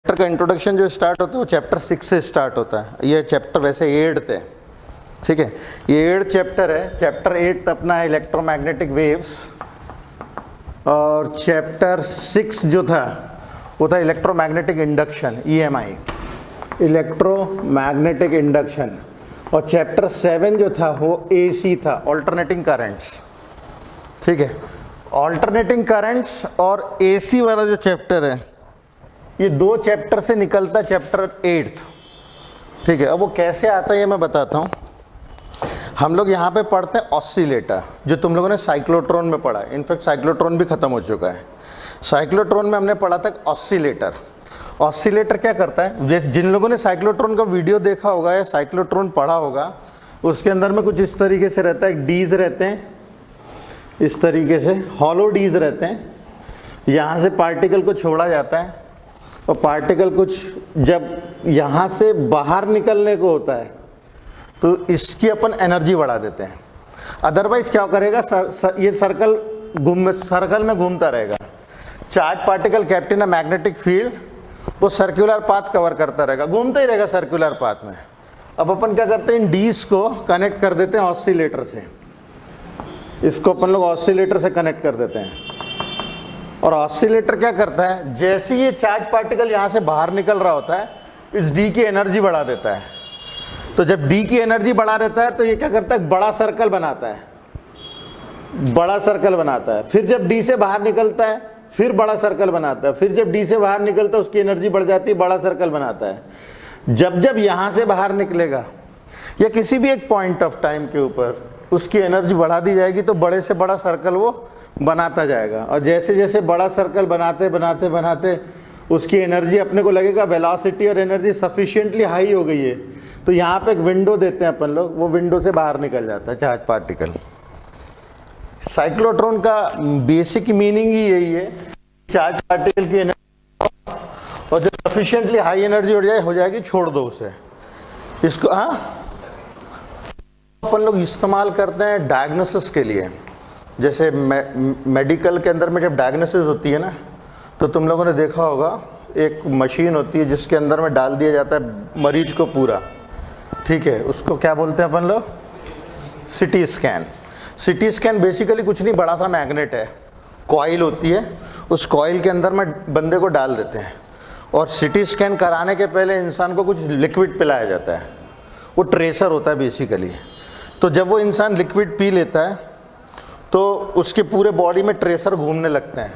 Chapter का introduction जो start होता है वो चैप्टर 6 से स्टार्ट होता है। ये चैप्टर वैसे 8th है, ठीक है। ये 8th चैप्टर है। चैप्टर 8 अपना है इलेक्ट्रोमैग्नेटिक वेव्स, और चैप्टर 6 जो था वो था electromagnetic induction, EMI, electromagnetic induction. और चैप्टर 7 जो था वो AC था, ऑल्टरनेटिंग करंट्स, ठीक है। ऑल्टरनेटिंग करंट्स और AC वाला जो चैप्टर है ये दो चैप्टर से निकलता, चैप्टर 8th, ठीक है। अब वो कैसे आता है ये मैं बताता हूँ। हम लोग यहाँ पे पढ़ते हैं ऑसिलेटर, जो तुम लोगों ने साइक्लोट्रॉन में पढ़ा है। इनफैक्ट साइक्लोट्रॉन भी खत्म हो चुका है। साइक्लोट्रॉन में हमने पढ़ा था ऑसिलेटर। ऑसिलेटर क्या करता है, जिन लोगों ने साइक्लोट्रॉन का वीडियो देखा होगा या साइक्लोट्रॉन पढ़ा होगा, उसके अंदर में कुछ इस तरीके से रहता है, डीज रहते हैं इस तरीके से, हॉलो डीज रहते हैं। यहाँ से पार्टिकल को छोड़ा जाता है और पार्टिकल कुछ जब यहाँ से बाहर निकलने को होता है तो इसकी अपन एनर्जी बढ़ा देते हैं। अदरवाइज क्या करेगा, ये सर्कल में घूमता रहेगा। Charge particle kept in a magnetic field, वो सर्कुलर पाथ कवर करता रहेगा, घूमता ही रहेगा सर्कुलर पाथ में। अब अपन क्या करते हैं, इन डीज को कनेक्ट कर देते हैं ऑसिलेटर से। इसको अपन लोग ऑसिलेटर से कनेक्ट कर देते हैं। और ऑसिलेटर क्या करता है, जैसे ये चार्ज पार्टिकल यहाँ से बाहर निकल रहा होता है, इस डी की एनर्जी बढ़ा देता है। तो जब डी की एनर्जी बढ़ा देता है तो ये क्या करता है, बड़ा सर्कल बनाता है, बड़ा सर्कल बनाता है। फिर जब डी से बाहर निकलता है फिर बड़ा सर्कल बनाता है। फिर जब डी से बाहर निकलता है उसकी एनर्जी बढ़ जाती है, बड़ा सर्कल बनाता है। जब जब यहाँ से बाहर निकलेगा या किसी भी एक पॉइंट ऑफ टाइम के ऊपर उसकी एनर्जी बढ़ा दी जाएगी तो बड़े से बड़ा सर्कल वो बनाता जाएगा। और जैसे जैसे बड़ा सर्कल बनाते बनाते बनाते उसकी एनर्जी, अपने को लगेगा वेलोसिटी और एनर्जी सफिशिएंटली हाई हो गई है, तो यहाँ पे एक विंडो देते हैं अपन लोग, वो विंडो से बाहर निकल जाता है चार्ज पार्टिकल। साइक्लोट्रॉन का बेसिक मीनिंग ही यही है, चार्ज पार्टिकल की एनर्जी और जब सफिशिएंटली हाई एनर्जी हो जाएगी छोड़ दो उसे। इसको अपन लोग इस्तेमाल करते हैं डायग्नोसिस के लिए। जैसे मेडिकल के अंदर में जब डायग्नोसिस होती है ना, तो तुम लोगों ने देखा होगा एक मशीन होती है जिसके अंदर में डाल दिया जाता है मरीज को पूरा, ठीक है। उसको क्या बोलते हैं अपन लोग, CT scan. CT scan basically कुछ नहीं, बड़ा सा मैग्नेट है, कॉइल होती है, उस कॉइल के अंदर में बंदे को डाल देते हैं। और सिटी स्कैन कराने के पहले इंसान को कुछ लिक्विड पिलाया जाता है, वो ट्रेसर होता है बेसिकली। तो जब वो इंसान लिक्विड पी लेता है तो उसके पूरे बॉडी में ट्रेसर घूमने लगते हैं,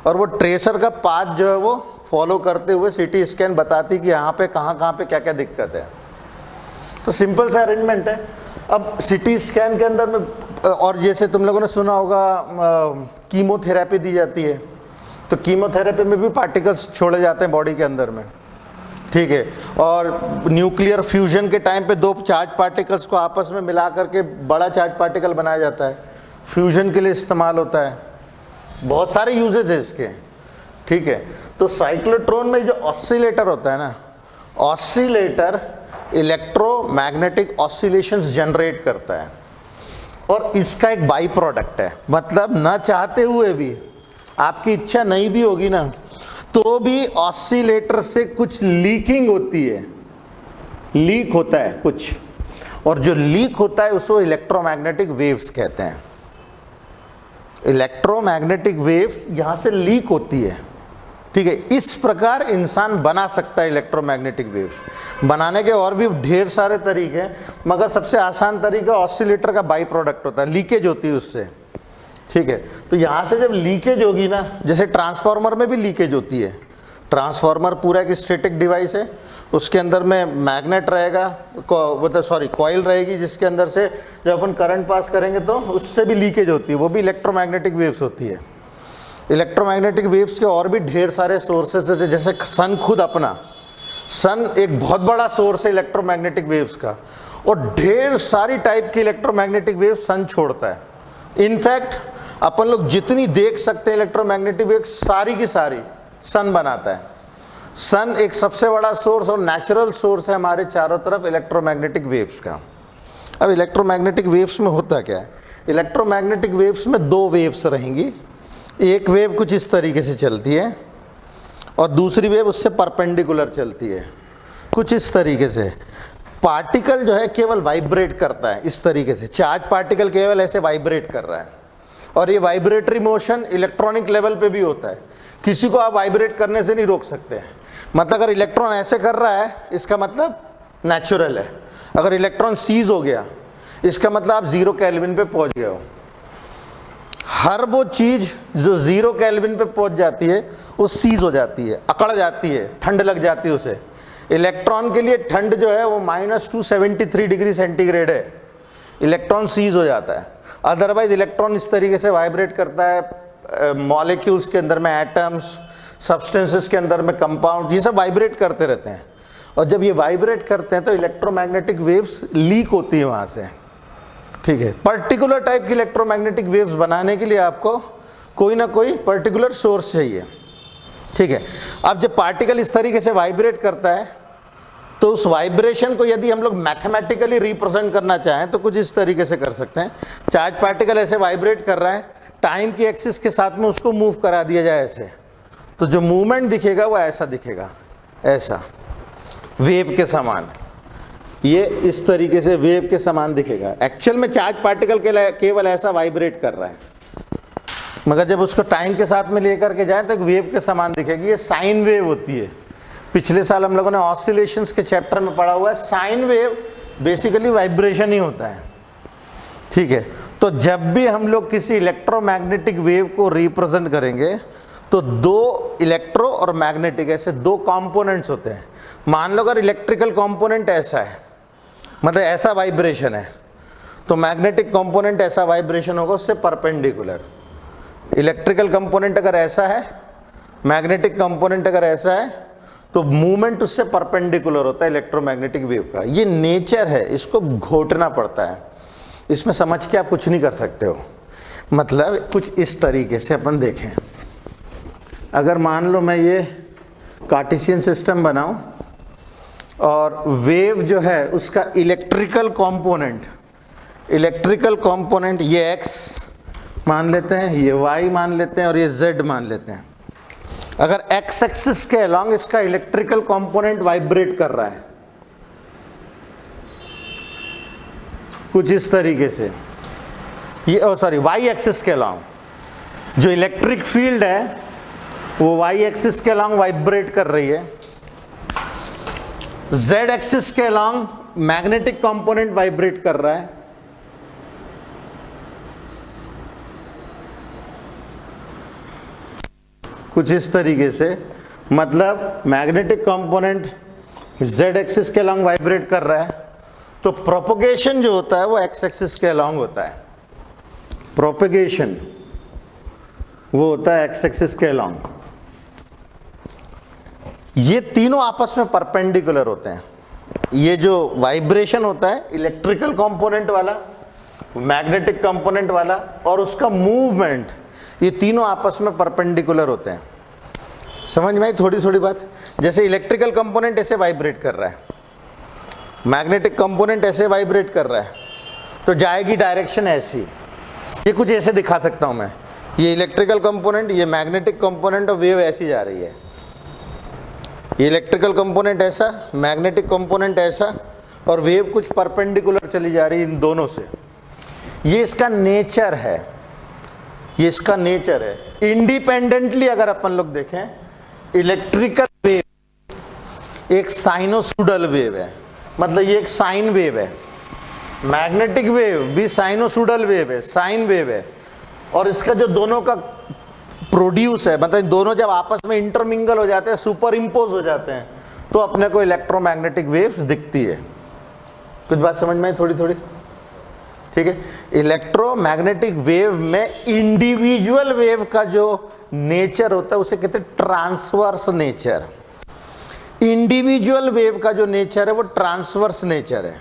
और वो ट्रेसर का पाथ जो है वो फॉलो करते हुए सिटी स्कैन बताती कि यहाँ पे कहाँ पे क्या क्या दिक्कत है। तो सिंपल सा अरेंजमेंट है। अब सिटी स्कैन के अंदर में, और जैसे तुम लोगों ने सुना होगा कीमोथेरेपी दी जाती है, तो कीमोथेरेपी में भी पार्टिकल्स छोड़े जाते हैं बॉडी के अंदर में, ठीक है। और न्यूक्लियर फ्यूजन के टाइम पे दो चार्ज पार्टिकल्स को आपस में मिला करके बड़ा चार्ज पार्टिकल बनाया जाता है, फ्यूजन के लिए इस्तेमाल होता है। बहुत सारे यूजेस है इसके, ठीक है। तो साइक्लोट्रॉन में जो ऑसिलेटर होता है ना, ऑसिलेटर इलेक्ट्रोमैग्नेटिक ऑसिलेशंस जनरेट करता है, और इसका एक बाई प्रोडक्ट है। मतलब ना चाहते हुए भी, आपकी इच्छा नहीं भी होगी ना, तो भी ऑसिलेटर से कुछ लीकिंग होती है, लीक होता है कुछ, और जो लीक होता है उसको इलेक्ट्रोमैग्नेटिक वेव्स कहते हैं। इलेक्ट्रोमैग्नेटिक वेव्स यहाँ से लीक होती है, ठीक है। इस प्रकार इंसान बना सकता है इलेक्ट्रोमैग्नेटिक वेव्स। बनाने के और भी ढेर सारे तरीके हैं, मगर सबसे आसान तरीका ऑसिलेटर का बाई प्रोडक्ट होता है, लीकेज होती है उससे, ठीक है। तो यहाँ से जब लीकेज होगी ना, जैसे ट्रांसफार्मर में भी लीकेज होती है। ट्रांसफार्मर पूरा एक स्टैटिक डिवाइस है, उसके अंदर में मैग्नेट रहेगा, कॉइल रहेगी, जिसके अंदर से जब अपन करंट पास करेंगे तो उससे भी लीकेज होती है, वो भी इलेक्ट्रोमैग्नेटिक वेव्स होती है। इलेक्ट्रोमैग्नेटिक वेव्स के और भी ढेर सारे सोर्सेज है, जैसे सन खुद अपना, सन एक बहुत बड़ा सोर्स है इलेक्ट्रोमैग्नेटिक वेव्स का, और ढेर सारी टाइप की इलेक्ट्रोमैग्नेटिक वेव्स सन छोड़ता है। इनफैक्ट अपन लोग जितनी देख सकते हैं इलेक्ट्रोमैग्नेटिक वेव्स, सारी की सारी सन बनाता है। सन एक सबसे बड़ा सोर्स और नेचुरल सोर्स है हमारे चारों तरफ इलेक्ट्रोमैग्नेटिक वेव्स का। अब इलेक्ट्रोमैग्नेटिक वेव्स में होता क्या है, इलेक्ट्रोमैग्नेटिक वेव्स में दो वेव्स रहेंगी। एक वेव कुछ इस तरीके से चलती है और दूसरी वेव उससे परपेंडिकुलर चलती है, कुछ इस तरीके से। पार्टिकल जो है केवल वाइब्रेट करता है इस तरीके से, चार्ज पार्टिकल केवल ऐसे वाइब्रेट कर रहा है, और ये वाइब्रेटरी मोशन इलेक्ट्रॉनिक लेवल पे भी होता है, किसी को आप वाइब्रेट करने से नहीं रोक सकते हैं। मतलब अगर इलेक्ट्रॉन ऐसे कर रहा है इसका मतलब नेचुरल है, अगर इलेक्ट्रॉन सीज हो गया इसका मतलब आप 0 केल्विन पे पहुंच गए हो। हर वो चीज जो 0 केल्विन पे पहुंच जाती है वो सीज हो जाती है, अकड़ जाती है, ठंड लग जाती है उसे। इलेक्ट्रॉन के लिए ठंड जो है वो -273 डिग्री सेंटीग्रेड है, इलेक्ट्रॉन सीज हो जाता है। अदरवाइज इलेक्ट्रॉन इस तरीके से वाइब्रेट करता है, मॉलिक्यूल्स के अंदर में एटम्स, सब्सटेंसेस के अंदर में कंपाउंड, ये सब वाइब्रेट करते रहते हैं। और जब ये वाइब्रेट करते हैं तो इलेक्ट्रोमैग्नेटिक वेव्स लीक होती है वहाँ से, ठीक है। पर्टिकुलर टाइप की इलेक्ट्रोमैग्नेटिक वेव्स बनाने के लिए आपको कोई ना कोई पर्टिकुलर सोर्स चाहिए, ठीक है। अब जब पार्टिकल इस तरीके से वाइब्रेट करता है तो उस वाइब्रेशन को यदि हम लोग मैथमेटिकली रिप्रेजेंट करना चाहें तो कुछ इस तरीके से कर सकते हैं। चार्ज पार्टिकल ऐसे वाइब्रेट कर रहा है, टाइम की एक्सिस के साथ में उसको मूव करा दिया जाए ऐसे, तो जो मूवमेंट दिखेगा वो ऐसा दिखेगा, ऐसा वेव के समान, ये इस तरीके से वेव के समान दिखेगा। एक्चुअल में चार्ज पार्टिकल केवल ऐसा वाइब्रेट कर रहा है, मगर जब उसको टाइम के साथ में लेकर के जाए तो एक वेव के समान दिखेगी। ये साइन वेव होती है। पिछले साल हम लोगों ने ऑसिलेशंस के चैप्टर में पढ़ा हुआ है, साइन वेव बेसिकली वाइब्रेशन ही होता है, ठीक है। तो जब भी हम लोग किसी इलेक्ट्रोमैग्नेटिक वेव को रिप्रेजेंट करेंगे तो दो इलेक्ट्रो और मैग्नेटिक ऐसे दो कंपोनेंट्स होते हैं। मान लो अगर इलेक्ट्रिकल कंपोनेंट ऐसा है, मतलब ऐसा वाइब्रेशन है, तो मैग्नेटिक कंपोनेंट ऐसा वाइब्रेशन होगा उससे परपेंडिकुलर। इलेक्ट्रिकल कंपोनेंट अगर ऐसा है, मैग्नेटिक कंपोनेंट अगर ऐसा है, तो मूवमेंट उससे परपेंडिकुलर होता है इलेक्ट्रोमैग्नेटिक वेव का। ये नेचर है, इसको घोटना पड़ता है, इसमें समझ के आप कुछ नहीं कर सकते हो। मतलब कुछ इस तरीके से अपन देखें, अगर मान लो मैं ये कार्टेशियन सिस्टम बनाऊं और वेव जो है उसका इलेक्ट्रिकल कंपोनेंट ये x मान लेते हैं, ये y मान लेते हैं और ये z मान लेते हैं। अगर x एक्सिस के अलोंग इसका इलेक्ट्रिकल कंपोनेंट वाइब्रेट कर रहा है कुछ इस तरीके से, ये y एक्सिस के अलोंग जो इलेक्ट्रिक फील्ड है वो y एक्सिस के अलोंग वाइब्रेट कर रही है, z एक्सिस के अलोंग मैग्नेटिक कंपोनेंट वाइब्रेट कर रहा है, कुछ इस तरीके से। मतलब मैग्नेटिक कंपोनेंट z एक्सिस के अलोंग वाइब्रेट कर रहा है, तो प्रोपगेशन जो होता है वो x एक्सिस के अलोंग होता है, प्रोपगेशन वो होता है x एक्सिस के अलोंग। ये तीनों आपस में परपेंडिकुलर होते हैं। ये जो वाइब्रेशन होता है इलेक्ट्रिकल कंपोनेंट वाला, मैग्नेटिक कंपोनेंट वाला और उसका मूवमेंट, ये तीनों आपस में परपेंडिकुलर होते हैं। समझ में आई थोड़ी थोड़ी बात? जैसे इलेक्ट्रिकल कंपोनेंट ऐसे वाइब्रेट कर रहा है, मैग्नेटिक कंपोनेंट ऐसे वाइब्रेट कर रहा है, तो जाएगी डायरेक्शन ऐसी। ये कुछ ऐसे दिखा सकता हूं मैं, ये इलेक्ट्रिकल कंपोनेंट, ये मैग्नेटिक कंपोनेंट और वेव ऐसी जा रही है। ये इलेक्ट्रिकल कंपोनेंट ऐसा, मैग्नेटिक कंपोनेंट ऐसा और वेव कुछ परपेंडिकुलर चली जा रही है इन दोनों से। ये इसका नेचर है, ये इसका नेचर है। इंडिपेंडेंटली अगर अपन लोग देखें, इलेक्ट्रिकल वेव एक साइनोसुडल वेव है, मतलब ये एक साइन वेव है। मैग्नेटिक वेव भी साइनोसुडल वेव है, साइन वेव है। और इसका जो दोनों का प्रोड्यूस है, मतलब दोनों जब आपस में इंटरमिंगल हो जाते हैं, सुपर इम्पोज हो जाते हैं, तो अपने को इलेक्ट्रोमैग्नेटिक वेव्स दिखती है। कुछ बात समझ में आई थोड़ी थोड़ी? ठीक है। इलेक्ट्रोमैग्नेटिक वेव में इंडिविजुअल वेव का जो नेचर होता है उसे कहते हैं ट्रांसवर्स नेचर। इंडिविजुअल वेव का जो नेचर है वो ट्रांसवर्स नेचर है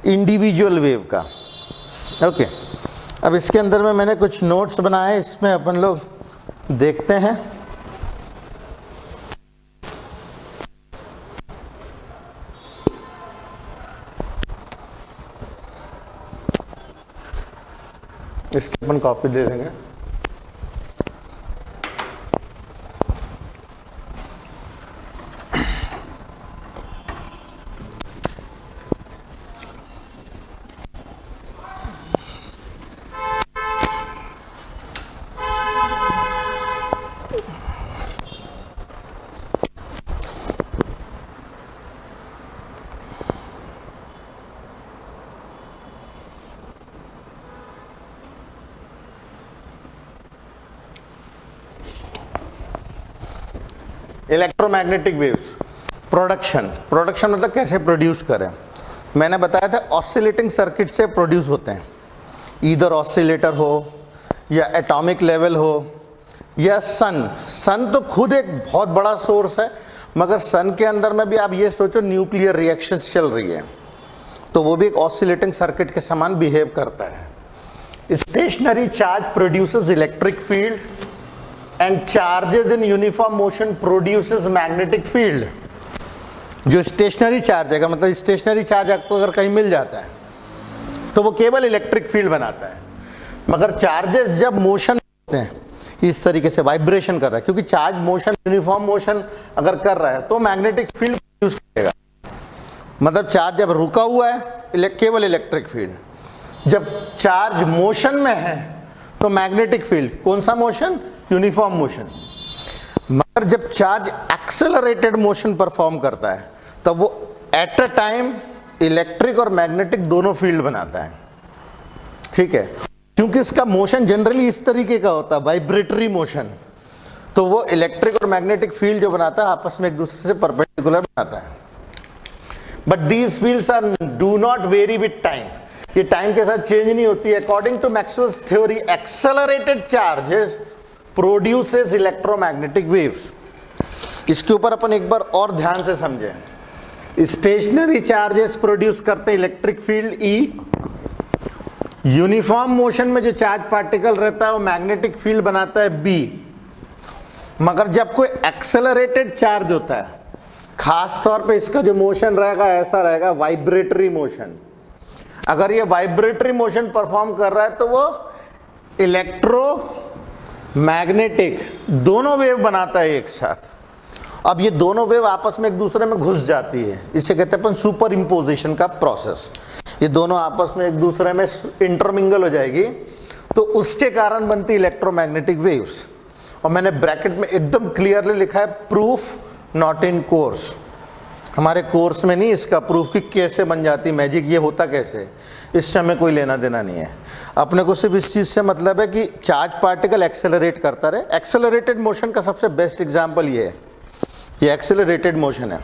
इंडिविजुअल वेव का। ओके, अब इसके अंदर में मैंने कुछ नोट्स बनाए, इसमें अपन लोग देखते हैं। इसकी अपन कॉपी दे देंगे। इलेक्ट्रोमैग्नेटिक वेव्स, प्रोडक्शन मतलब कैसे प्रोड्यूस करें। मैंने बताया था ऑसिलेटिंग सर्किट से प्रोड्यूस होते हैं, ईदर ऑसिलेटर हो या एटॉमिक लेवल हो या सन तो खुद एक बहुत बड़ा सोर्स है, मगर सन के अंदर में भी आप ये सोचो न्यूक्लियर रिएक्शंस चल रही है, तो वो भी एक ऑसिलेटिंग सर्किट के समान बिहेव करता है। Stationary charge produces electric field and charges in uniform motion produces magnetic field. जो स्टेशनरी चार्ज है, मतलब स्टेशनरी चार्ज आपको अगर कहीं मिल जाता है तो वो केवल इलेक्ट्रिक फील्ड बनाता है, मगर चार्जेस जब मोशन करते हैं इस तरीके से वाइब्रेशन कर रहा है, क्योंकि चार्ज मोशन यूनिफॉर्म मोशन अगर कर रहा है तो मैग्नेटिक फील्ड प्रोड्यूस करेगा। मतलब चार्ज जब रुका हुआ है केवल इलेक्ट्रिक फील्ड, जब चार्ज मोशन में है तो मैग्नेटिक फील्ड। कौन सा मोशन? Uniform motion. मगर जब चार्ज एक्सेलरेटेड मोशन परफॉर्म करता है तब वो एट अ टाइम इलेक्ट्रिक और मैग्नेटिक दोनों फील्ड बनाता है, ठीक है। क्योंकि इसका मोशन जनरली इस तरीके का होता है, वाइब्रेटरी मोशन, तो वो इलेक्ट्रिक और मैग्नेटिक फील्ड जो बनाता है आपस में एक दूसरे से परपेंडिकुलर बनाता है। But these fields are do not vary with time, ये टाइम के साथ चेंज नहीं होती है। According to Maxwell's theory, accelerated charges produces electromagnetic waves. इसके ऊपर अपन एक बार और ध्यान से समझें। स्टेशनरी चार्जेस प्रोड्यूस करते हैं electric field E, uniform motion में जो चार्ज पार्टिकल रहता है वो मैग्नेटिक फील्ड बनाता है बी। मगर जब कोई एक्सेलरेटेड चार्ज होता है, खास तौर पे इसका जो मोशन रहेगा ऐसा रहेगा, वाइब्रेटरी मोशन। अगर ये वाइब्रेटरी मोशन परफॉर्म कर रहा है तो वो इलेक्ट्रो मैग्नेटिक दोनों वेव बनाता है एक साथ। अब ये दोनों वेव आपस में एक दूसरे में घुस जाती है, इसे कहते हैं अपन सुपर इम्पोजिशन का प्रोसेस। ये दोनों आपस में एक दूसरे में इंटरमिंगल हो जाएगी, तो उसके कारण बनती इलेक्ट्रोमैग्नेटिक वेव्स। और मैंने ब्रैकेट में एकदम क्लियरली लिखा है प्रूफ नॉट इन कोर्स। हमारे कोर्स में नहीं इसका प्रूफ कि कैसे बन जाती मैजिक, ये होता कैसे, इससे हमें कोई लेना देना नहीं है। अपने को सिर्फ इस चीज़ से मतलब है कि चार्ज पार्टिकल एक्सेलरेट करता रहे। एक्सेलरेटेड मोशन का सबसे बेस्ट एग्जाम्पल ये है, ये एक्सेलरेटेड मोशन है।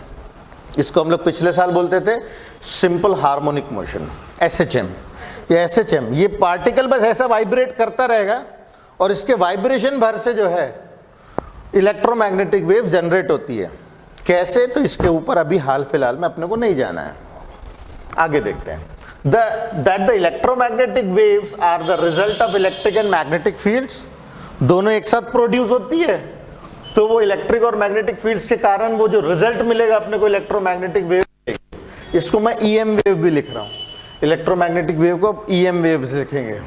इसको हम लोग पिछले साल बोलते थे सिंपल हार्मोनिक मोशन, एसएचएम। ये एसएचएम, ये पार्टिकल बस ऐसा वाइब्रेट करता रहेगा और इसके वाइब्रेशन भर से जो है इलेक्ट्रोमैग्नेटिक वेव जनरेट होती है। कैसे? तो इसके ऊपर अभी हाल फिलहाल में अपने को नहीं जाना है, आगे देखते हैं। that the electromagnetic waves are the result of electric and magnetic fields, दोनों एक साथ प्रोड्यूस होती है, तो वो इलेक्ट्रिक और मैग्नेटिक फील्ड्स के कारण वो जो रिजल्ट मिलेगा अपने को इलेक्ट्रोमैग्नेटिक वेव। इसको मैं ईएम वेव भी लिख रहा हूं, इलेक्ट्रोमैग्नेटिक वेव को ईएम वेव्स लिखेंगे।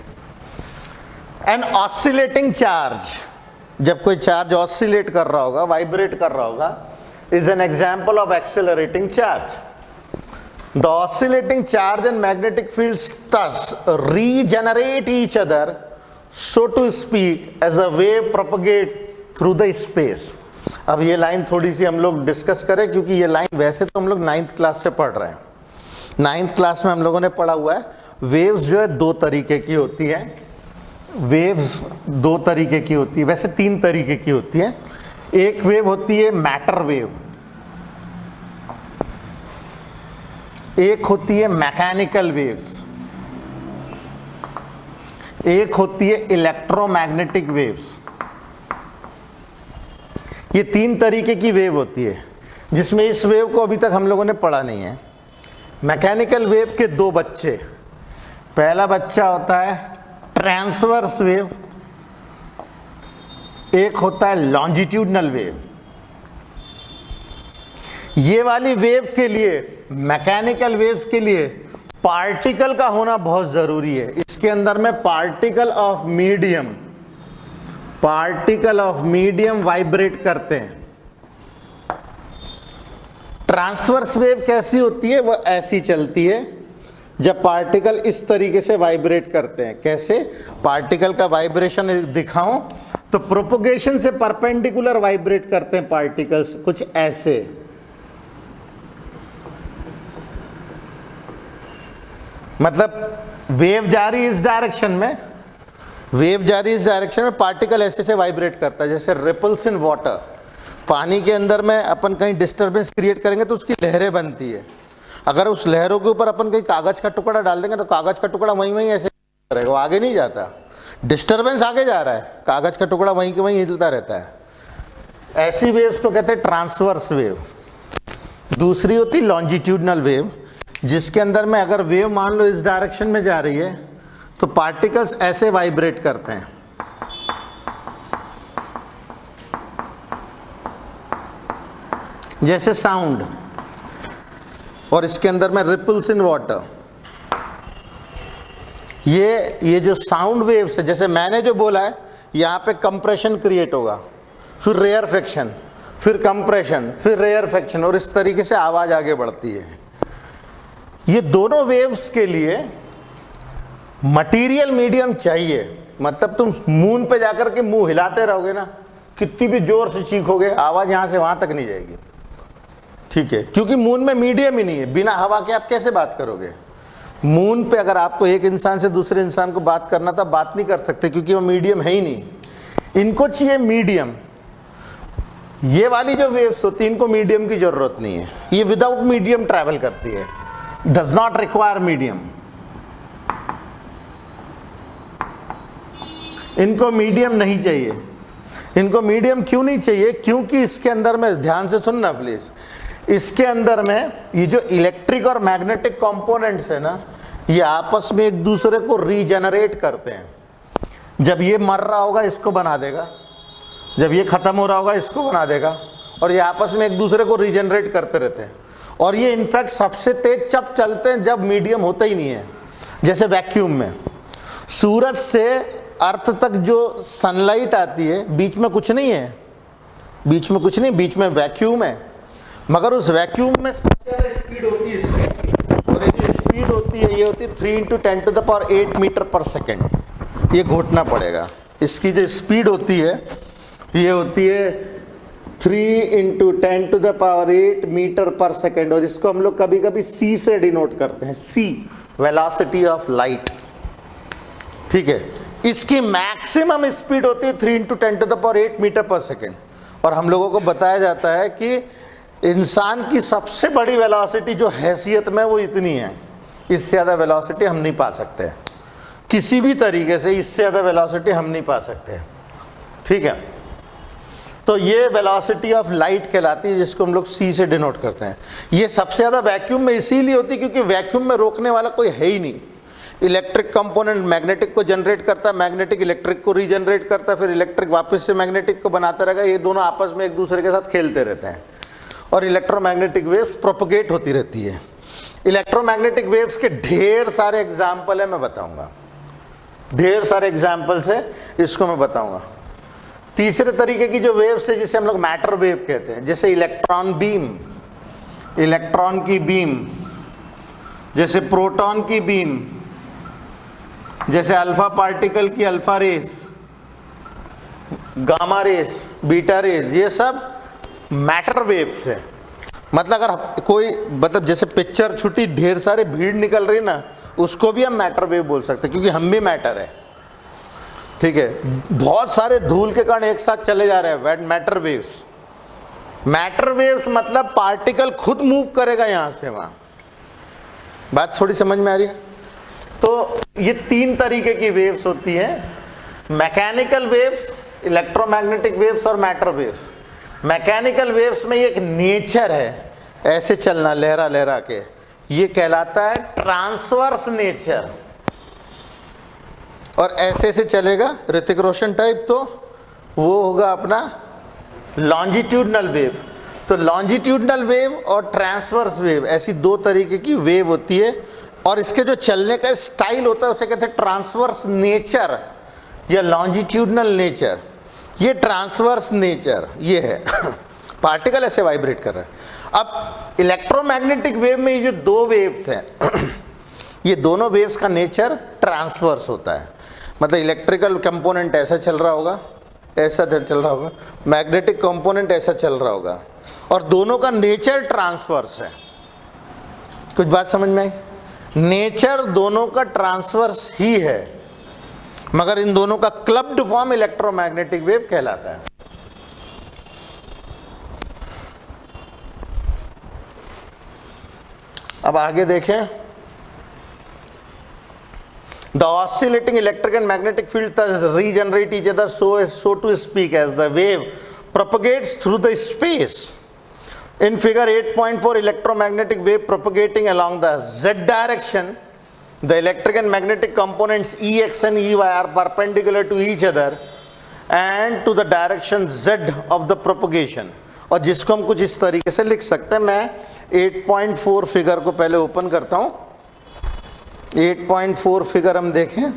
एन ऑसिलेटिंग चार्ज, जब कोई चार्ज ऑसिलेट कर रहा होगा, वाइब्रेट कर रहा होगा, is an example of accelerating charge. The oscillating charge and magnetic fields thus regenerate each other, so to speak, as a wave propagate through the space. अब ये लाइन थोड़ी सी हम लोग डिस्कस करें, क्योंकि ये लाइन वैसे तो हम लोग 9th क्लास से पढ़ रहे हैं। 9th क्लास में हम लोगों ने पढ़ा हुआ है वेव्स जो है दो तरीके की होती है। वेव्स दो तरीके की होती है, वैसे 3 तरीके की होती है। एक वेव होती है मैटर वेव, एक होती है मैकेनिकल वेव्स, एक होती है इलेक्ट्रोमैग्नेटिक वेव्स। ये 3 तरीके की वेव होती है, जिसमें इस वेव को अभी तक हम लोगों ने पढ़ा नहीं है। मैकेनिकल वेव के 2 बच्चे, पहला बच्चा होता है ट्रांसवर्स वेव, एक होता है लॉन्जिट्यूडनल वेव। ये वाली वेव के लिए, मैकेनिकल वेव्स के लिए पार्टिकल का होना बहुत जरूरी है। इसके अंदर में पार्टिकल ऑफ मीडियम वाइब्रेट करते हैं। ट्रांसवर्स वेव कैसी होती है? वो ऐसी चलती है जब पार्टिकल इस तरीके से वाइब्रेट करते हैं। कैसे? पार्टिकल का वाइब्रेशन दिखाऊं तो प्रोपोगेशन से परपेंडिकुलर वाइब्रेट करते हैं पार्टिकल्स, कुछ ऐसे। मतलब वेव जा रही इस डायरेक्शन में, पार्टिकल ऐसे से वाइब्रेट करता है, जैसे रिपल्स इन वाटर। पानी के अंदर में अपन कहीं डिस्टर्बेंस क्रिएट करेंगे तो उसकी लहरें बनती है। अगर उस लहरों के ऊपर अपन कहीं कागज का टुकड़ा डाल देंगे तो कागज का टुकड़ा वहीं वहीं ऐसे रहेगा, वो आगे नहीं जाता। डिस्टर्बेंस आगे जा रहा है, कागज का टुकड़ा वहीं के वहीं हिलता रहता है। ऐसी वेव्स को कहते हैं ट्रांसवर्स वेव। दूसरी होती लॉन्जिट्यूडनल वेव, जिसके अंदर में अगर वेव मान लो इस डायरेक्शन में जा रही है तो पार्टिकल्स ऐसे वाइब्रेट करते हैं, जैसे साउंड, और इसके अंदर में रिपल्स इन वाटर। ये जो साउंड वेव्स है, जैसे मैंने जो बोला है, यहाँ पे कंप्रेशन क्रिएट होगा, फिर रेयरफेक्शन, फिर कंप्रेशन, फिर रेयरफेक्शन, और इस तरीके से आवाज आगे बढ़ती है। ये दोनों वेव्स के लिए मटेरियल मीडियम चाहिए। मतलब तुम मून पे जाकर के मुंह हिलाते रहोगे ना, कितनी भी जोर से चीखोगे, आवाज यहां से वहां तक नहीं जाएगी, ठीक है, क्योंकि मून में मीडियम ही नहीं है। बिना हवा के आप कैसे बात करोगे? मून पे अगर आपको एक इंसान से दूसरे इंसान को बात करना था, बात नहीं कर सकते, क्योंकि वो मीडियम है ही नहीं। इनको चाहिए मीडियम। ये वाली जो वेव्स होती है, इनको मीडियम की जरूरत नहीं है, ये विदाउट मीडियम ट्रैवल करती है, डज नॉट रिक्वायर मीडियम। इनको मीडियम नहीं चाहिए। इनको मीडियम क्यों नहीं चाहिए? क्योंकि इसके अंदर में, ध्यान से सुनना प्लीज, इसके अंदर में ये जो इलेक्ट्रिक और मैग्नेटिक कंपोनेंट्स है ना, ये आपस में एक दूसरे को रीजनरेट करते हैं। जब ये मर रहा होगा इसको बना देगा, जब ये खत्म हो रहा होगा इसको बना देगा, और ये आपस में एक दूसरे को रीजनरेट करते रहते हैं। और ये इनफैक्ट सबसे तेज जब चलते हैं जब मीडियम होता ही नहीं है। जैसे वैक्यूम में सूरज से अर्थ तक जो सनलाइट आती है, बीच में कुछ नहीं है, बीच में कुछ नहीं, बीच में वैक्यूम है। मगर उस वैक्यूम में सबसे ज़्यादा स्पीड होती है इसकी, और ये जो स्पीड होती है ये होती है 3 × 10⁸ मीटर पर सेकेंड। ये घोटना पड़ेगा। इसकी जो स्पीड होती है ये होती है 3 × 10⁸ मीटर पर सेकेंड, और इसको हम लोग कभी कभी सी से डिनोट करते हैं, सी, वेलोसिटी ऑफ लाइट, ठीक है। इसकी मैक्सिमम स्पीड होती है 3 × 10⁸ मीटर पर सेकेंड। और हम लोगों को बताया जाता है कि इंसान की सबसे बड़ी वेलोसिटी जो हैसियत में वो इतनी है, इससे ज़्यादा वेलोसिटी हम नहीं पा सकते किसी भी तरीके से, इससे ज़्यादा वेलोसिटी हम नहीं पा सकते, ठीक है। तो ये वेलोसिटी ऑफ लाइट कहलाती है, जिसको हम लोग सी से डिनोट करते हैं। ये सबसे ज़्यादा वैक्यूम में इसीलिए होती है क्योंकि वैक्यूम में रोकने वाला कोई है ही नहीं। इलेक्ट्रिक कंपोनेंट मैग्नेटिक को जनरेट करता है, मैग्नेटिक इलेक्ट्रिक को रीजनरेट करता है, फिर इलेक्ट्रिक वापस से मैग्नेटिक को बनाता रहेगा। ये दोनों आपस में एक दूसरे के साथ खेलते रहते हैं और इलेक्ट्रोमैग्नेटिक वेव्स प्रोपगेट होती रहती है। इलेक्ट्रोमैग्नेटिक वेव्स के ढेर सारे एग्जाम्पल है, मैं बताऊंगा, ढेर सारे एग्जाम्पल्स है, इसको मैं बताऊंगा। तीसरे तरीके की जो वेव्स है जिसे हम लोग मैटर वेव कहते हैं, जैसे इलेक्ट्रॉन बीम, इलेक्ट्रॉन की बीम, जैसे प्रोटॉन की बीम, जैसे अल्फा पार्टिकल की alpha rays, gamma rays, beta rays, ये सब मैटर वेव्स है। मतलब अगर कोई, मतलब जैसे पिक्चर छुट्टी ढेर सारे भीड़ निकल रही ना, उसको भी हम मैटर वेव बोल सकते हैं क्योंकि हम भी मैटर है, ठीक है। बहुत सारे धूल के कण एक साथ चले जा रहे हैं, मैटर वेव्स। मैटर वेव्स मतलब पार्टिकल खुद मूव करेगा यहां से वहां। बात थोड़ी समझ में आ रही है? तो ये तीन तरीके की वेव्स होती हैं, मैकेनिकल वेव्स, इलेक्ट्रोमैग्नेटिक वेव्स और मैटर वेव्स। मैकेनिकल वेव्स में एक नेचर है, ऐसे चलना लहरा लहरा के, ये कहलाता है ट्रांसवर्स नेचर। और ऐसे से चलेगा ऋतिक रोशन टाइप, तो वो होगा अपना लॉन्जिट्यूडनल वेव। तो लॉन्जिट्यूडनल वेव और ट्रांसवर्स वेव, ऐसी दो तरीके की वेव होती है। और इसके जो चलने का स्टाइल होता है उसे कहते हैं ट्रांसवर्स नेचर या लॉन्जिट्यूडनल नेचर। ये ट्रांसवर्स नेचर ये है पार्टिकल ऐसे वाइब्रेट कर रहा है। अब इलेक्ट्रोमैग्नेटिक वेव में ये जो दो वेव्स हैं ये दोनों वेव्स का नेचर ट्रांसवर्स होता है। मतलब इलेक्ट्रिकल कंपोनेंट ऐसा चल रहा होगा, ऐसा चल रहा होगा, मैग्नेटिक कंपोनेंट ऐसा चल रहा होगा, और दोनों का नेचर ट्रांसवर्स है। कुछ बात समझ में आई? नेचर दोनों का ट्रांसवर्स ही है, मगर इन दोनों का क्लब्ड फॉर्म इलेक्ट्रोमैग्नेटिक वेव कहलाता है। अब आगे देखें, the oscillating electric and magnetic field thus regenerate each other so to speak as the wave propagates through the space. In figure 8.4, electromagnetic wave propagating along the z direction, the electric and magnetic components Ex and Ey are perpendicular to each other and to the direction z of the propagation. और जिसको हम कुछ इस तरीके से लिख सकते हैं, मैं 8.4 फिगर को पहले ओपन करता हूं। 8.4 फिगर हम देखें,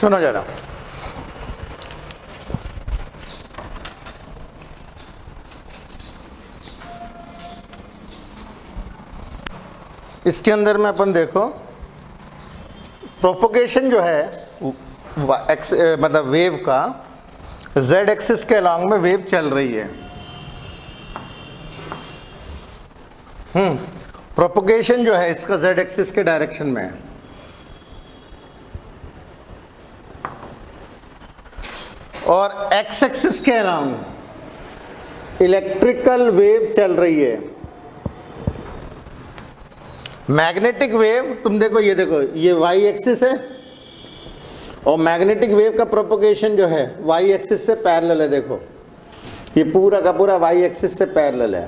सुनो जरा, इसके अंदर में अपन देखो प्रोपोगेशन जो है एक्स मतलब वेव का z एक्सिस के अलॉन्ग में वेव चल रही है। प्रोपोगेशन जो है इसका z एक्सिस के डायरेक्शन में है। और x एक्सिस के अलॉन्ग इलेक्ट्रिकल वेव चल रही है। मैग्नेटिक वेव तुम देखो, ये देखो, ये y एक्सिस है और मैग्नेटिक वेव का प्रोपोगेशन जो है y एक्सिस से पैरेलल है। देखो ये पूरा का पूरा y एक्सिस से पैरेलल है।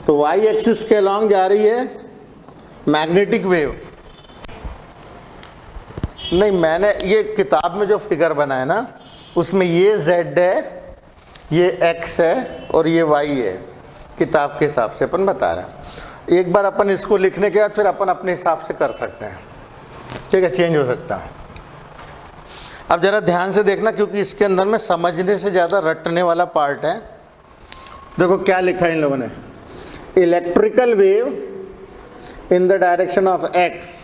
तो y एक्सिस के अलॉन्ग जा रही है मैग्नेटिक वेव। नहीं, मैंने ये किताब में जो फिगर बनाया ना उसमें ये z है, ये x है और ये y है। किताब के हिसाब से अपन बता रहे हैं। एक बार अपन इसको लिखने के बाद फिर अपन अपने हिसाब से कर सकते हैं, ठीक है, चेंज हो सकता है। अब जरा ध्यान से देखना क्योंकि इसके अंदर में समझने से ज़्यादा रटने वाला पार्ट है। देखो क्या लिखा है इन लोगों ने, electrical wave in the direction of x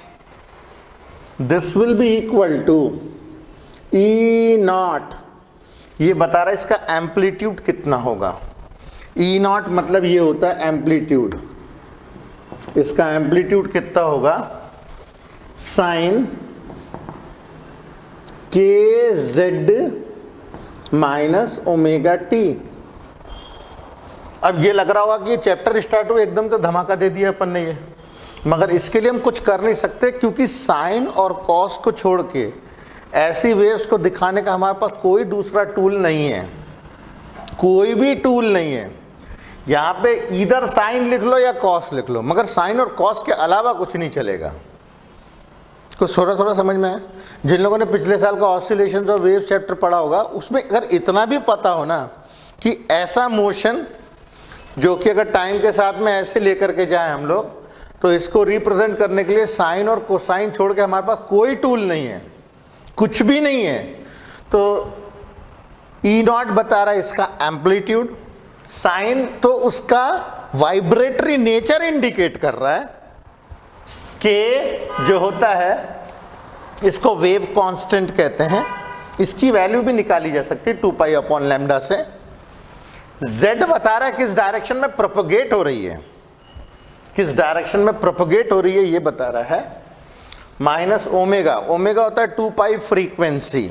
this will be equal to E naught. ये बता रहा है इसका एम्पलीट्यूड कितना होगा। ई नॉट मतलब ये होता है एम्पलीट्यूड। इसका एम्पलीट्यूड कितना होगा, साइन के जेड माइनस ओमेगा टी। अब ये लग रहा होगा कि ये चैप्टर स्टार्ट हो एकदम तो धमाका दे दिया अपन ने ये, मगर इसके लिए हम कुछ कर नहीं सकते क्योंकि साइन और कॉस को छोड़ के ऐसी वेव्स को दिखाने का हमारे पास कोई दूसरा टूल नहीं है, कोई भी टूल नहीं है। यहाँ पे इधर साइन लिख लो या कॉस लिख लो, मगर साइन और कॉस के अलावा कुछ नहीं चलेगा। कुछ थोड़ा थोड़ा समझ में है। जिन लोगों ने पिछले साल का ऑसिलेशंस और वेव्स चैप्टर पढ़ा होगा उसमें अगर इतना भी पता हो ना कि ऐसा मोशन जो कि अगर टाइम के साथ में ऐसे लेकर के जाए हम लोग, तो इसको रिप्रेजेंट करने के लिए साइन और कोसाइन छोड़ के हमारे पास कोई टूल नहीं है, कुछ भी नहीं है। तो ई नॉट बता रहा है इसका एम्पलीट्यूड, साइन तो उसका वाइब्रेटरी नेचर इंडिकेट कर रहा है, के जो होता है इसको वेव कांस्टेंट कहते हैं। इसकी वैल्यू भी निकाली जा सकती है 2 पाई अपॉन लैम्डा से। z बता रहा है किस डायरेक्शन में प्रोपोगेट हो रही है, किस डायरेक्शन में प्रोपोगेट हो रही है ये बता रहा है। माइनस ओमेगा, ओमेगा होता है 2 पाई फ्रीक्वेंसी।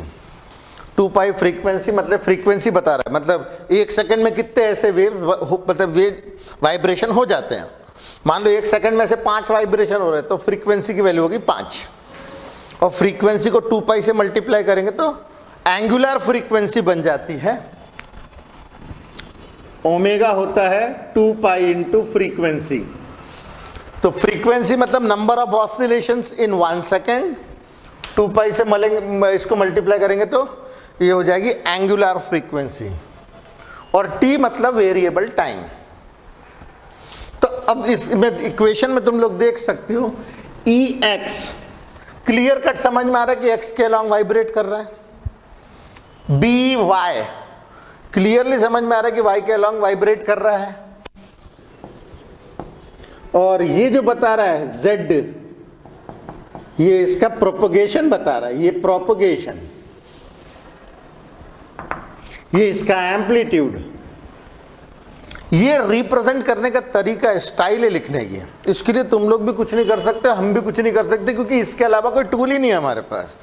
2 पाई फ्रीक्वेंसी मतलब फ्रीक्वेंसी बता रहा है, मतलब एक सेकंड में कितने ऐसे वेव मतलब वेव वाइब्रेशन हो जाते हैं। मान लो एक सेकंड में से 5 वाइब्रेशन हो रहे हैं तो फ्रीक्वेंसी की वैल्यू होगी 5, और फ्रीक्वेंसी को 2 पाई से मल्टीप्लाई करेंगे तो एंगुलर फ्रीक्वेंसी बन जाती है। ओमेगा होता है 2 पाई इंटू फ्रीक्वेंसी। तो फ्रीक्वेंसी मतलब number of oscillations in 1 second. 2 पाई से इसको मल्टीप्लाई करेंगे तो ये हो जाएगी एंगुलर फ्रीक्वेंसी। और टी मतलब वेरिएबल टाइम। तो अब इसमें इक्वेशन में तुम लोग देख सकते हो ई एक्स, क्लियर कट समझ में आ रहा है कि एक्स के अलॉन्ग वाइब्रेट कर रहा है। बी वाई, क्लियरली समझ में आ रहा है कि वाई के अलॉन्ग वाइब्रेट कर रहा है। और ये जो बता रहा है जेड, ये इसका प्रोपगेशन बता रहा है, ये प्रोपगेशन, ये इसका एम्पलीट्यूड। ये रिप्रेजेंट करने का तरीका, स्टाइल है लिखने की। इसके लिए तुम लोग भी कुछ नहीं कर सकते, हम भी कुछ नहीं कर सकते, क्योंकि इसके अलावा कोई टूल ही नहीं है हमारे पास।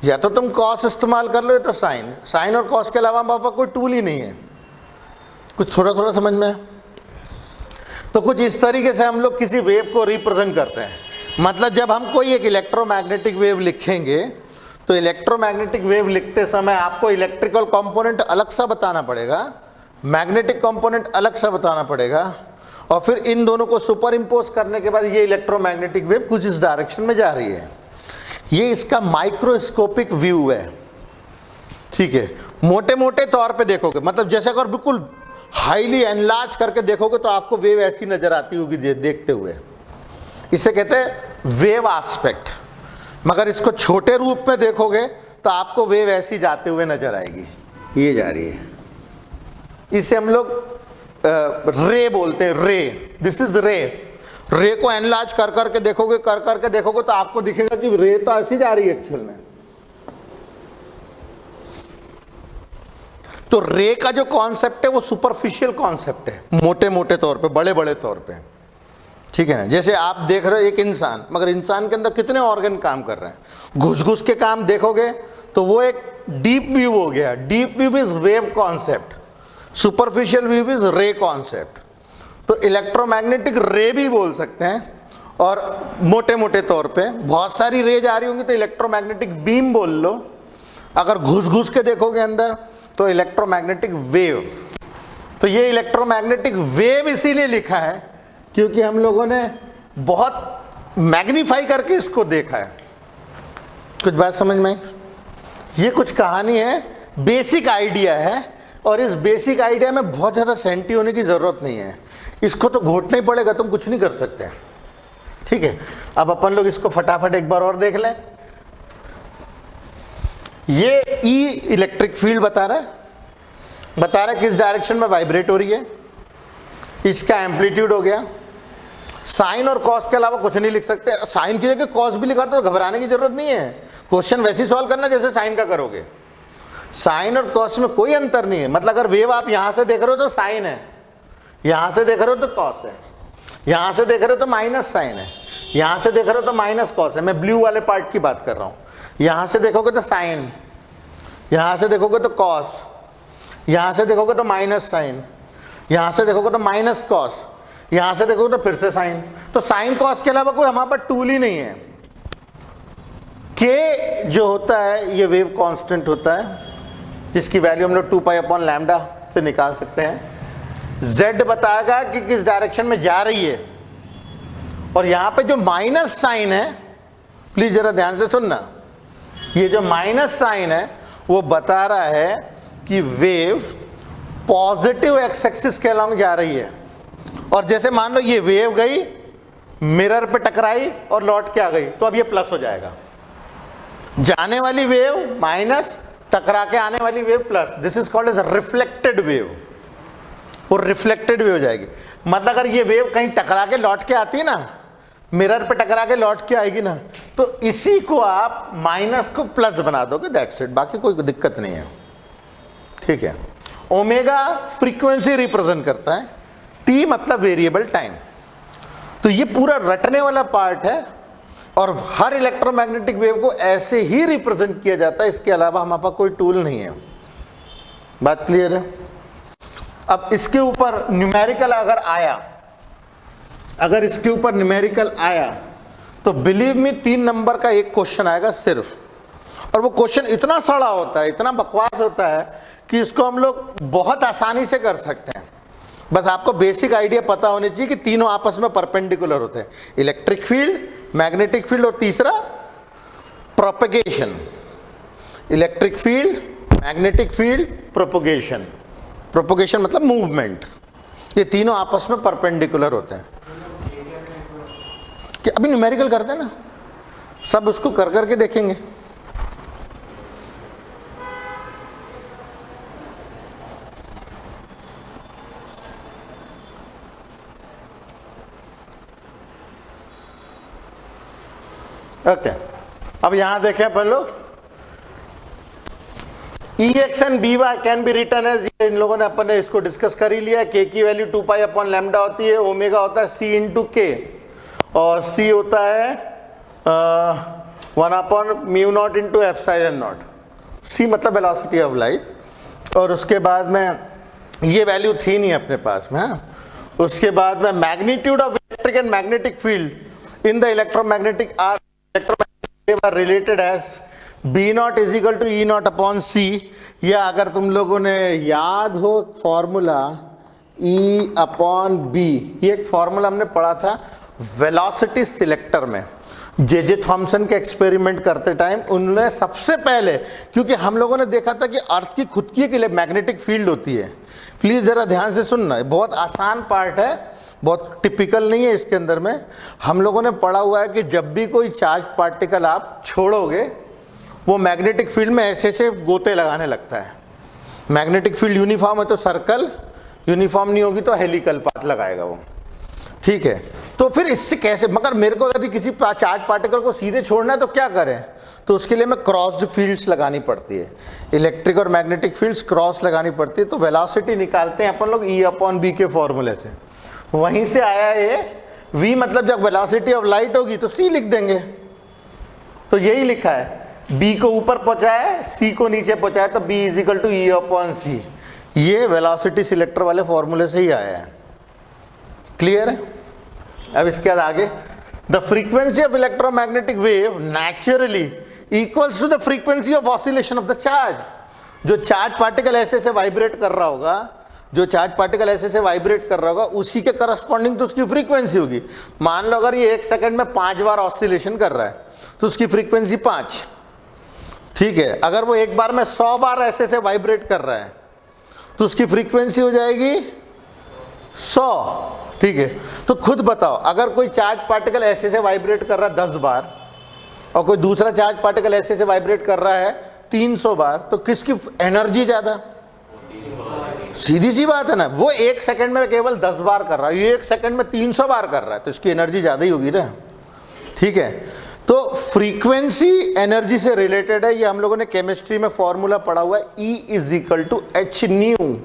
या तो तुम कॉस इस्तेमाल कर लो, या तो साइन। साइन और कॉस के अलावा हमारे पास कोई टूल ही नहीं है। कुछ थोड़ा थोड़ा समझ में है? तो कुछ इस तरीके से हम लोग किसी वेव को रिप्रेजेंट करते हैं। मतलब जब हम कोई एक इलेक्ट्रोमैग्नेटिक वेव लिखेंगे, तो इलेक्ट्रोमैग्नेटिक वेव लिखते समय आपको इलेक्ट्रिकल कंपोनेंट अलग सा बताना पड़ेगा, मैग्नेटिक कंपोनेंट अलग सा बताना पड़ेगा, और फिर इन दोनों को सुपर इम्पोज करने के बाद ये इलेक्ट्रोमैग्नेटिक वेव कुछ इस डायरेक्शन में जा रही है। ये इसका माइक्रोस्कोपिक व्यू है, ठीक है। मोटे मोटे तौर पे देखोगे, मतलब जैसे अगर बिल्कुल हाईली एनलार्ज करके देखोगे तो आपको वेव ऐसी नजर आती होगी देखते हुए। इसे कहते हैं वेव एस्पेक्ट। मगर इसको छोटे रूप में देखोगे तो आपको वेव ऐसी जाते हुए नजर आएगी, ये जा रही है। इसे हम लोग रे बोलते हैं, रे। दिस इज रे। रे को एनलार्ज कर करके देखोगे, कर करके देखोगे तो आपको दिखेगा कि रे तो ऐसी जा रही है एक्चुअल में। तो रे का जो कॉन्सेप्ट है वो सुपरफिशियल कॉन्सेप्ट है, मोटे मोटे तौर पे, बड़े बड़े तौर पे, ठीक है ना। जैसे आप देख रहे हो एक इंसान, मगर इंसान के अंदर कितने ऑर्गन काम कर रहे हैं। घुस घुस के काम देखोगे तो वो एक डीप व्यू हो गया। Deep view is wave concept, superficial view is रे कॉन्सेप्ट। तो इलेक्ट्रोमैग्नेटिक रे भी बोल सकते हैं। और मोटे मोटे तौर पे बहुत सारी रेज आ रही होंगी तो इलेक्ट्रोमैग्नेटिक बीम बोल लो। अगर घुस घुस के देखोगे अंदर तो इलेक्ट्रोमैग्नेटिक वेव। तो ये इलेक्ट्रोमैग्नेटिक वेव इसीलिए लिखा है क्योंकि हम लोगों ने बहुत मैग्नीफाई करके इसको देखा है। कुछ बात समझ में आई? ये कुछ कहानी है, बेसिक आइडिया है, और इस बेसिक आइडिया में बहुत ज़्यादा सेंटी होने की ज़रूरत नहीं है। इसको तो घोटना ही पड़ेगा, तुम कुछ नहीं कर सकते, ठीक है। अब अपन लोग इसको फटाफट एक बार और देख लें। ये ई इलेक्ट्रिक फील्ड बता रहा है किस डायरेक्शन में वाइब्रेट हो रही है। इसका एम्पलीट्यूड हो गया। साइन और कॉस के अलावा कुछ नहीं लिख सकते। साइन की जगह कॉस भी लिखा तो घबराने की जरूरत नहीं है। क्वेश्चन वैसे ही सॉल्व करना जैसे साइन का करोगे। साइन और कॉस में कोई अंतर नहीं है। मतलब अगर वेव आप यहां से देख रहे हो तो साइन है, यहां से देख रहे हो तो कॉस है, यहां से देख रहे हो तो माइनस साइन है, यहां से देख रहे हो तो माइनस कॉस है। मैं ब्लू वाले पार्ट की बात कर रहा हूं। यहां से देखोगे तो साइन, यहां से देखोगे तो कॉस, यहां से देखोगे तो माइनस साइन, यहां से देखोगे तो माइनस कॉस, यहां से देखोगे तो फिर से साइन। तो साइन कॉस के अलावा कोई हमारे पास टूल ही नहीं है। के जो होता है ये वेव कांस्टेंट होता है, जिसकी वैल्यू हम लोग 2 पाई अपॉन लैम्डा से निकाल सकते हैं। z बताएगा कि किस डायरेक्शन में जा रही है। और यहां पे जो माइनस साइन है, प्लीज जरा ध्यान से सुनना, ये जो माइनस साइन है वो बता रहा है कि वेव पॉजिटिव एक्स एक्सिस के अलॉन्ग जा रही है। और जैसे मान लो ये वेव गई, मिरर पे टकराई और लौट के आ गई, तो अब ये प्लस हो जाएगा। जाने वाली वेव माइनस, टकरा के आने वाली wave plus. This is called as reflected wave. वो रिफ्लेक्टेड वेव हो जाएगी। मतलब अगर ये वेव कहीं टकरा के लौट के आती है ना, मिरर पे टकरा के लौट के आएगी ना, तो इसी को आप माइनस को प्लस बना दोगे, दैट्स इट। बाकी कोई दिक्कत नहीं है, ठीक है। ओमेगा फ्रीक्वेंसी रिप्रेजेंट करता है, टी मतलब वेरिएबल टाइम। तो ये पूरा रटने वाला पार्ट है और हर इलेक्ट्रोमैग्नेटिक वेव को ऐसे ही रिप्रेजेंट किया जाता है। इसके अलावा हमारे पास कोई टूल नहीं है। बात क्लियर है? अब इसके ऊपर न्यूमेरिकल अगर इसके ऊपर न्यूमेरिकल आया तो बिलीव मी 3 नंबर का एक क्वेश्चन आएगा सिर्फ। और वो क्वेश्चन इतना सड़ा होता है, इतना बकवास होता है कि इसको हम लोग बहुत आसानी से कर सकते हैं। बस आपको बेसिक आइडिया पता होनी चाहिए कि तीनों आपस में परपेंडिकुलर होते हैं, इलेक्ट्रिक फील्ड, मैग्नेटिक फील्ड और तीसरा propagation. Electric field, magnetic field, propagation, propagation मतलब मूवमेंट, ये तीनों आपस में परपेंडिकुलर होते हैं। कि अभी न्यूमेरिकल करते हैं ना, सब उसको कर करके देखेंगे। ओके, अब यहां देखें अपन लोग, Ex and By can be written as, इन लोगों ने अपन ने इसको डिस्कस कर ही लिया। K की वैल्यू 2 पाई अपॉन लैम्डा होती है, ओमेगा होता है C इंटू K, और C होता है 1 upon mu naught into epsilon not. C मतलब वेलोसिटी ऑफ लाइट, और उसके बाद में ये वैल्यू थी नहीं अपने पास में। उसके बाद में magnitude of electric and magnetic field in the electromagnetic are related as B naught is equal to E naught upon C, या अगर तुम लोगों ने याद हो फॉर्मूला ई अपॉन बी, ये एक फॉर्मूला हमने पढ़ा था वेलोसिटी सिलेक्टर में। जे थॉमसन के एक्सपेरिमेंट करते टाइम उन्होंने सबसे पहले, क्योंकि हम लोगों ने देखा था कि अर्थ की खुद की एक मैग्नेटिक फील्ड होती है। प्लीज जरा ध्यान से सुनना, बहुत आसान पार्ट है, बहुत टिपिकल नहीं है। इसके अंदर में हम लोगों ने पढ़ा हुआ है कि जब भी कोई चार्ज पार्टिकल आप छोड़ोगे, वो मैग्नेटिक फील्ड में ऐसे ऐसे गोते लगाने लगता है। मैग्नेटिक फील्ड यूनिफॉर्म है तो सर्कल, यूनिफॉर्म नहीं होगी तो हेलिकल पाथ लगाएगा वो, ठीक है। तो फिर इससे कैसे, मगर मेरे को यदि किसी चार्ज पार्टिकल को सीधे छोड़ना है तो क्या करें, तो उसके लिए मैं क्रॉस्ड फील्ड्स लगानी पड़ती है, इलेक्ट्रिक और मैग्नेटिक फील्ड्स क्रॉस लगानी पड़ती है। तो वेलोसिटी निकालते हैं अपन लोग ई अपॉन बी के फॉर्मूले से, वहीं से आया ये v, मतलब जब वेलोसिटी ऑफ लाइट होगी तो c लिख देंगे। तो यही लिखा है, b को ऊपर पहुंचा है, c को नीचे पहुंचा है, तो b is equal to E upon C. ये वेलोसिटी सिलेक्टर वाले फॉर्मूले से ही आया है। क्लियर है? अब इसके बाद आगे, the frequency of electromagnetic wave naturally equals to the frequency of oscillation of the charge. जो चार्ज पार्टिकल ऐसे ऐसे वाइब्रेट कर रहा होगा, जो चार्ज पार्टिकल ऐसे ऐसे वाइब्रेट कर रहा होगा, उसी के करस्पॉन्डिंग तो उसकी फ्रीक्वेंसी होगी। मान लो अगर ये 1 सेकंड में 5 बार ऑसिलेशन कर रहा है तो उसकी फ्रीक्वेंसी 5, ठीक है। अगर वो एक बार में 100 बार ऐसे ऐसे वाइब्रेट कर रहा है तो उसकी फ्रीक्वेंसी हो जाएगी 100, ठीक है। तो खुद बताओ, अगर कोई चार्ज पार्टिकल ऐसे ऐसे वाइब्रेट कर रहा है 10 बार, और कोई दूसरा चार्ज पार्टिकल ऐसे ऐसे वाइब्रेट कर रहा है 300 बार, तो किसकी एनर्जी ज्यादा? सीधी सी बात है ना, वो 1 सेकंड में केवल 10 बार कर रहा है, ये 1 सेकंड में 300 बार कर रहा है, तो इसकी एनर्जी ज्यादा ही होगी ना, ठीक है। तो फ्रीक्वेंसी एनर्जी से रिलेटेड है, ये हम लोगों ने केमिस्ट्री में फॉर्मूला पढ़ा हुआ है, E is equal to h nu.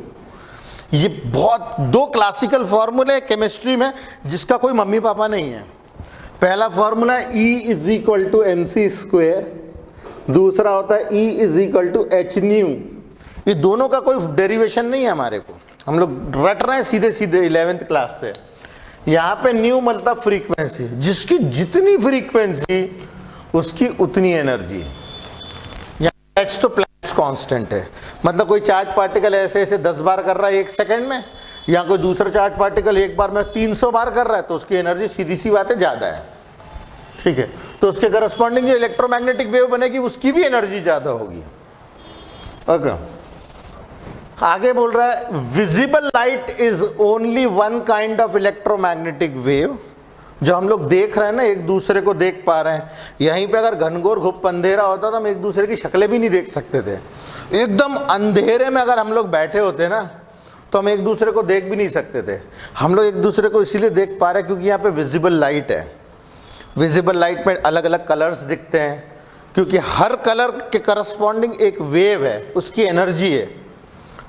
ये बहुत 2 क्लासिकल फॉर्मूले है केमिस्ट्री में जिसका कोई मम्मी पापा नहीं है। पहला formula E is equal to m c square, दूसरा होता है E is equal to h nu. ये दोनों का कोई डेरिवेशन नहीं है हमारे को, हम लोग रट रहे हैं सीधे सीधे 11th क्लास से। यहाँ पे न्यू मतलब फ्रीक्वेंसी, जिसकी जितनी फ्रीक्वेंसी उसकी उतनी एनर्जी। यहाँ एच तो प्लैंक्स कांस्टेंट है, मतलब कोई चार्ज पार्टिकल ऐसे ऐसे 10 बार कर रहा है 1 सेकंड में, या कोई दूसरा चार्ज पार्टिकल एक बार में 300 बार कर रहा है, तो उसकी एनर्जी सीधी सी बात है ज़्यादा है, ठीक है। तो उसके करस्पॉन्डिंग जो इलेक्ट्रोमैग्नेटिक वेव बनेगी उसकी भी एनर्जी ज़्यादा होगी। ओके, आगे बोल रहा है visible light is only one kind of electromagnetic wave. जो हम लोग देख रहे हैं ना, एक दूसरे को देख पा रहे हैं, यहीं पे अगर घनघोर घुप अंधेरा होता तो हम एक दूसरे की शक्लें भी नहीं देख सकते थे। एकदम अंधेरे में अगर हम लोग बैठे होते ना तो हम एक दूसरे को देख भी नहीं सकते थे। हम लोग एक दूसरे को इसीलिए देख पा रहे हैं क्योंकि यहाँ पे विजिबल लाइट है। विजिबल लाइट में अलग अलग कलर्स दिखते हैं, क्योंकि हर कलर के करस्पॉन्डिंग एक वेव है, उसकी एनर्जी है,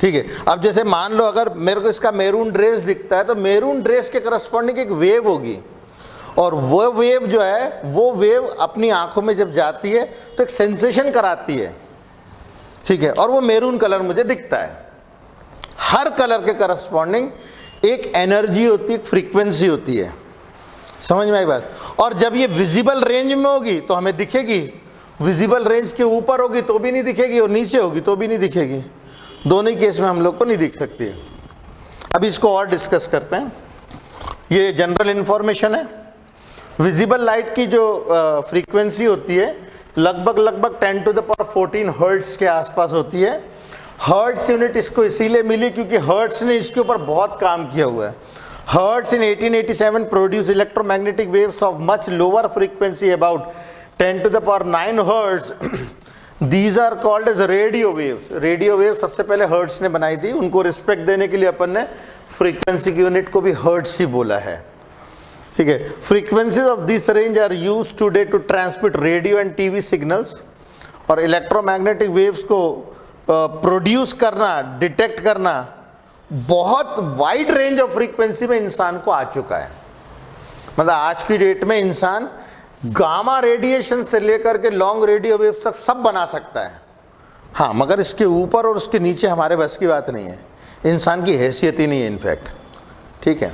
ठीक है। अब जैसे मान लो अगर मेरे को इसका मैरून ड्रेस दिखता है तो मैरून ड्रेस के करस्पॉन्डिंग एक वेव होगी, और वो वेव जो है वो वेव अपनी आंखों में जब जाती है तो एक सेंसेशन कराती है, ठीक है, और वो मैरून कलर मुझे दिखता है। हर कलर के करस्पॉन्डिंग एक एनर्जी होती है, एक फ्रीक्वेंसी होती है, समझ में आई बात। और जब ये विजिबल रेंज में होगी तो हमें दिखेगी, विजिबल रेंज के ऊपर होगी तो भी नहीं दिखेगी, और नीचे होगी तो भी नहीं दिखेगी। दोनों ही केस में हम लोग को नहीं दिख सकती है। अभी इसको और डिस्कस करते हैं। ये जनरल इंफॉर्मेशन है। विजिबल लाइट की जो फ्रीक्वेंसी होती है लगभग 10 टू द पावर 14 हर्ट्ज के आसपास होती है, हर्ट्ज यूनिट इसको इसीलिए मिली क्योंकि हर्ट्ज ने इसके ऊपर बहुत काम किया हुआ है। Hertz in 1887 produce electromagnetic waves of much lower frequency about 10 to the power 9 hertz. These are called as radio waves. Radio wave सबसे पहले हर्ट्ज ने बनाई थी, उनको रिस्पेक्ट देने के लिए अपन ने फ्रीक्वेंसी की यूनिट को भी हर्ट्ज ही बोला है, ठीक है। Frequencies of this range are used today to transmit radio and TV signals. और इलेक्ट्रोमैग्नेटिक वेव्स को प्रोड्यूस करना, डिटेक्ट करना, बहुत वाइड रेंज ऑफ फ्रीक्वेंसी में इंसान को आ चुका है। मतलब आज की डेट में इंसान गामा रेडिएशन से लेकर के लॉन्ग रेडियो वेव्स तक सब बना सकता है। हाँ, मगर इसके ऊपर और उसके नीचे हमारे बस की बात नहीं है, इंसान की हैसियत ही नहीं है इनफैक्ट, ठीक है।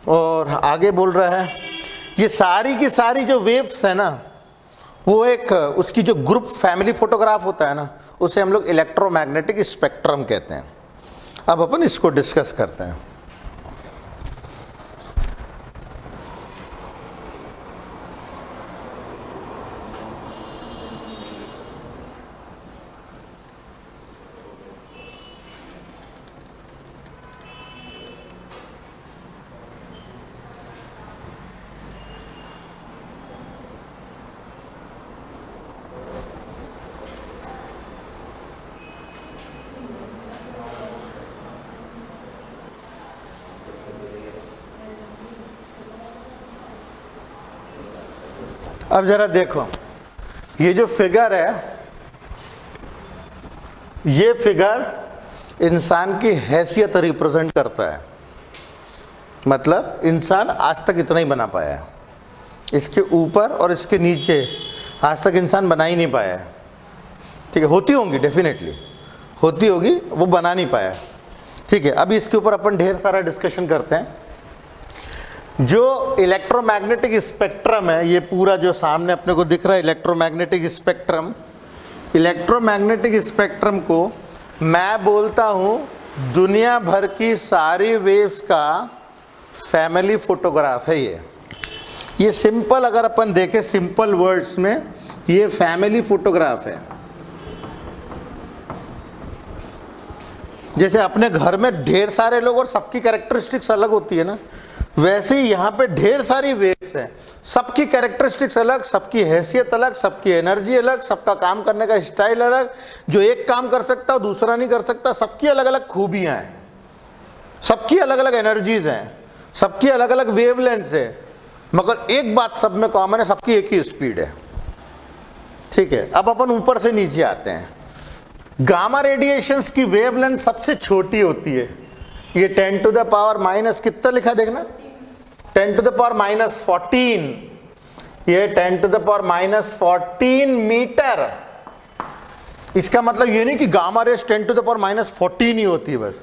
और आगे बोल रहा है ये सारी की सारी जो वेव्स है ना, वो एक उसकी जो ग्रुप फैमिली फोटोग्राफ होता है ना, उसे हम लोग इलेक्ट्रोमैग्नेटिक स्पेक्ट्रम कहते हैं। अब अपन इसको डिस्कस करते हैं। अब जरा देखो, ये जो फिगर है, ये फिगर इंसान की हैसियत रिप्रेजेंट करता है। मतलब इंसान आज तक इतना ही बना पाया है, इसके ऊपर और इसके नीचे आज तक इंसान बना ही नहीं पाया है, ठीक है। होती होंगी, डेफिनेटली होती होगी, वो बना नहीं पाया, ठीक है। अभी इसके ऊपर अपन ढेर सारा डिस्कशन करते हैं। जो इलेक्ट्रोमैग्नेटिक स्पेक्ट्रम है, ये पूरा जो सामने अपने को दिख रहा है इलेक्ट्रोमैग्नेटिक स्पेक्ट्रम, इलेक्ट्रोमैग्नेटिक स्पेक्ट्रम को मैं बोलता हूँ दुनिया भर की सारी वेव्स का फैमिली फोटोग्राफ है। ये सिंपल अगर अपन देखें सिंपल वर्ड्स में, ये फैमिली फोटोग्राफ है। जैसे अपने घर में ढेर सारे लोग और सबकी कैरेक्टरिस्टिक्स अलग होती है ना, वैसे ही यहाँ पे ढेर सारी वेव्स हैं, सबकी कैरेक्टरिस्टिक्स अलग, सबकी हैसियत अलग, सबकी एनर्जी अलग, सबका काम करने का स्टाइल अलग। जो एक काम कर सकता दूसरा नहीं कर सकता, सबकी अलग अलग खूबियाँ हैं, सबकी अलग अलग एनर्जीज हैं, सबकी अलग अलग वेवलेंथ्स है, मगर एक बात सब में कॉमन है, सबकी एक ही स्पीड है, ठीक है। अब अपन ऊपर से नीचे आते हैं। गामा रेडिएशंस की वेवलेंथ सबसे छोटी होती है, ये 10 to the power माइनस कितना लिखा देखना, 10 to the power माइनस 14, ये 10 to the power minus 14 metre. इसका मतलब ये नहीं कि gamma rays 10 to the power minus 14 ही होती है, बस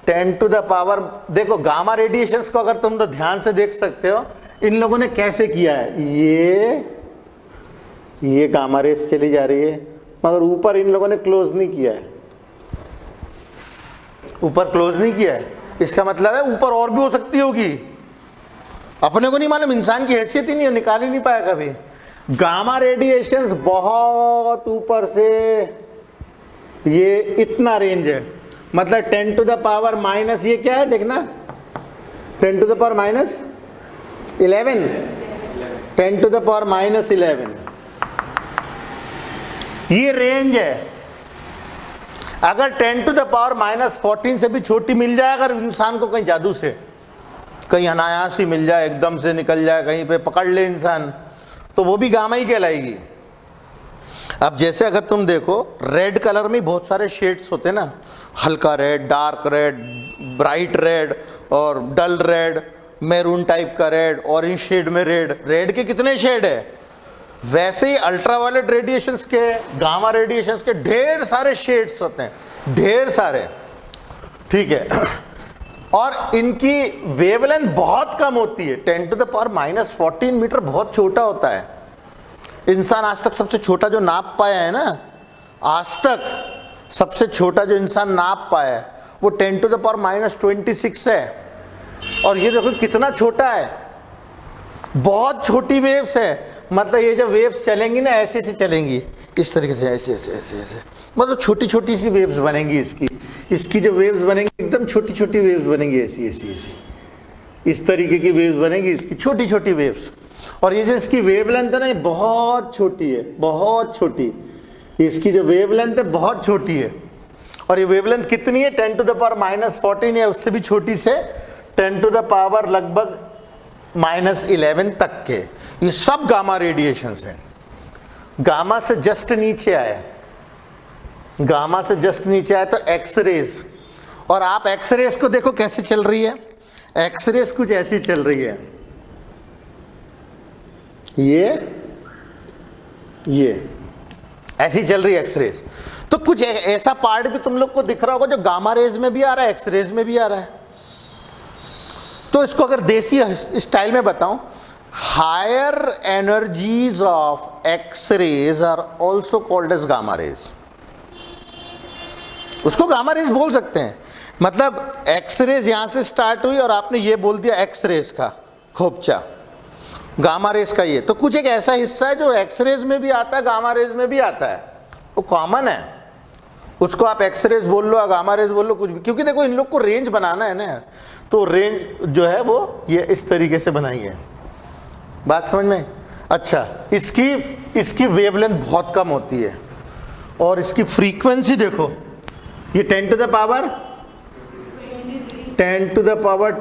10 to the power। देखो गामा रेडिएशंस को अगर तुम तो ध्यान से देख सकते हो, इन लोगों ने कैसे किया है, ये गामा रेस चली जा रही है, मगर ऊपर इन लोगों ने क्लोज नहीं किया है, ऊपर क्लोज नहीं किया है। इसका मतलब है ऊपर और भी हो सकती होगी, अपने को नहीं मालूम, इंसान की हैसियत ही नहीं, निकाल ही नहीं पाया कभी। गामा रेडिएशंस बहुत ऊपर से, ये इतना रेंज है, मतलब 10 to the power माइनस, ये क्या है देखना, 10 to the power minus 11, 10 to the power minus 11, ये रेंज है। अगर 10 to the power माइनस 14 से भी छोटी मिल जाए अगर इंसान को, कहीं जादू से, कहीं अनायास ही मिल जाए, एकदम से निकल जाए, कहीं पे पकड़ ले इंसान, तो वो भी गामा ही कहलाएगी। अब जैसे अगर तुम देखो, रेड कलर में बहुत सारे शेड्स होते हैं ना, हल्का red, dark red, bright red और डल रेड, मैरून टाइप का रेड, ऑरेंज शेड में रेड। रेड के कितने शेड है, वैसे ही अल्ट्रावायलेट रेडिएशंस के, गामा रेडिएशंस के ढेर सारे शेड्स होते हैं, ढेर सारे, ठीक है। और इनकी वेवलेंथ बहुत कम होती है, 10 to the power minus 14 metre बहुत छोटा होता है। इंसान आज तक सबसे छोटा जो नाप पाया है ना, आज तक सबसे छोटा जो इंसान नाप पाया है वो 10 to the power माइनस 26 है। और ये देखो कितना छोटा है, बहुत छोटी वेव्स है, मतलब ये जब वेव्स चलेंगी ना ऐसे ऐसे चलेंगी, इस तरीके से ऐसे ऐसे ऐसे ऐसे, मतलब छोटी छोटी सी वेव्स बनेंगी इसकी जो वेव्स बनेंगी एकदम छोटी छोटी वेव्स बनेंगी, ऐसी ऐसी ऐसी, इस तरीके की वेव्स बनेंगी इसकी, छोटी छोटी वेव्स। और ये जो इसकी वेवलेंथ है ना, ये बहुत छोटी है, बहुत छोटी, इसकी जो वेवलेंथ है बहुत छोटी है। और ये वेवलेंथ कितनी है, 10 टू द पावर -14 है, उससे भी छोटी से 10 टू द पावर लगभग -11 तक के। ये सब गामा रेडिएशंस हैं। गामा से जस्ट नीचे आए, गामा से जस्ट नीचे आए तो एक्स रेज। और आप एक्स रेज को देखो कैसे चल रही है, एक्स रेज कुछ ऐसी चल रही है, ये ऐसी चल रही है एक्स रेज। तो कुछ ऐसा पार्ट भी तुम लोग को दिख रहा होगा जो गामा रेज में भी आ रहा है, एक्स रेज में भी आ रहा है। तो इसको अगर देसी स्टाइल में बताऊं, higher energies of X rays are also called as gamma rays. उसको गामा रेज बोल सकते हैं। मतलब एक्स रेज यहां से स्टार्ट हुई और आपने ये बोल दिया एक्स रेज का खोपचा, गामा रेज का ये। तो कुछ एक ऐसा हिस्सा है जो एक्स रेज में भी आता है, गामा रेज में भी आता है, वो कॉमन है। उसको आप एक्स रेज बोल लो, गामा रेज बोल लो, कुछ भी, क्योंकि देखो इन लोग को रेंज बनाना है ना, तो रेंज जो है वो ये इस तरीके से बनाई है। बात समझ में? अच्छा, इसकी वेवलेंथ बहुत कम होती है और इसकी फ्रीक्वेंसी देखो, ये 10 टू द पावर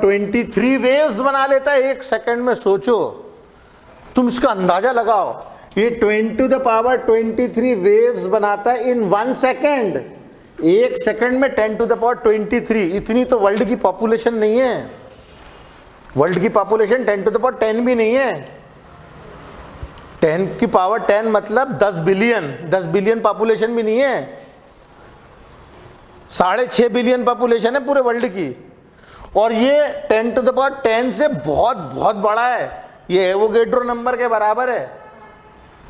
23 वेव्स बना लेता है एक सेकंड में। सोचो, तुम इसका अंदाजा लगाओ, ये 10 टू द पावर 23 वेव्स बनाता है इन 1 सेकेंड। एक सेकंड में 10 टू द पावर 23, इतनी तो वर्ल्ड की पॉपुलेशन नहीं है। वर्ल्ड की पॉपुलेशन 10 टू द पावर 10 भी नहीं है। 10 की पावर 10 मतलब 10 बिलियन पॉपुलेशन भी नहीं है। 6.5 बिलियन पॉपुलेशन है पूरे वर्ल्ड की, और ये 10 टू द पावर 10 से बहुत बहुत बड़ा है। ये एवोगेड्रो नंबर के बराबर है।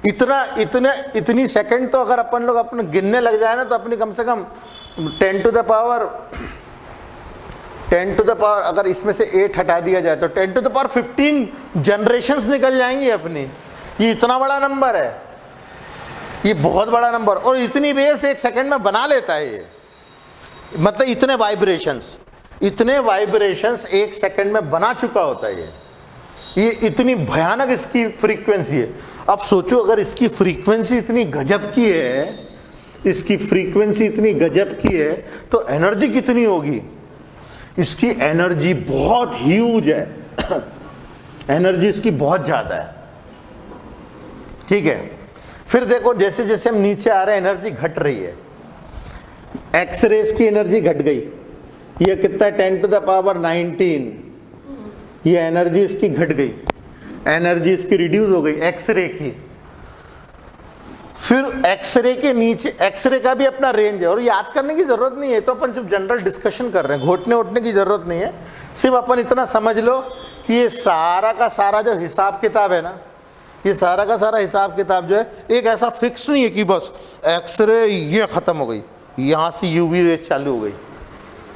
इतनी सेकंड तो अगर अपन लोग अपने गिनने लग जाए ना, तो अपनी कम से कम 10 टू द पावर अगर इसमें से 8 हटा दिया जाए तो 10 टू द पावर 15 जनरेशंस निकल जाएंगी अपनी। ये इतना बड़ा नंबर है, ये बहुत बड़ा नंबर। और इतनी वेव्स एक सेकंड में बना लेता है ये, मतलब इतने वाइब्रेशंस एक सेकंड में बना चुका होता है ये इतनी भयानक इसकी फ्रीक्वेंसी है। अब सोचो, अगर इसकी फ्रीक्वेंसी इतनी गजब की है, तो एनर्जी कितनी होगी? इसकी एनर्जी बहुत ह्यूज है। एनर्जी इसकी बहुत ज्यादा है। ठीक है, फिर देखो जैसे जैसे हम नीचे आ रहे हैं एनर्जी घट रही है। एक्स रेज की एनर्जी घट गई, ये कितना है 10 टू द पावर 19, ये एनर्जी इसकी घट गई, एनर्जी इसकी रिड्यूस हो गई एक्सरे की। फिर एक्सरे के नीचे, एक्सरे का भी अपना रेंज है, और याद करने की जरूरत नहीं है, तो अपन सिर्फ जनरल डिस्कशन कर रहे हैं, घोटने वोटने की जरूरत नहीं है। सिर्फ अपन इतना समझ लो कि ये सारा का सारा जो हिसाब किताब है ना, ये सारा का सारा हिसाब किताब जो है एक ऐसा फिक्स नहीं है कि बस एक्सरे ये खत्म हो गई, यहाँ से यूवी रेज चालू हो गई,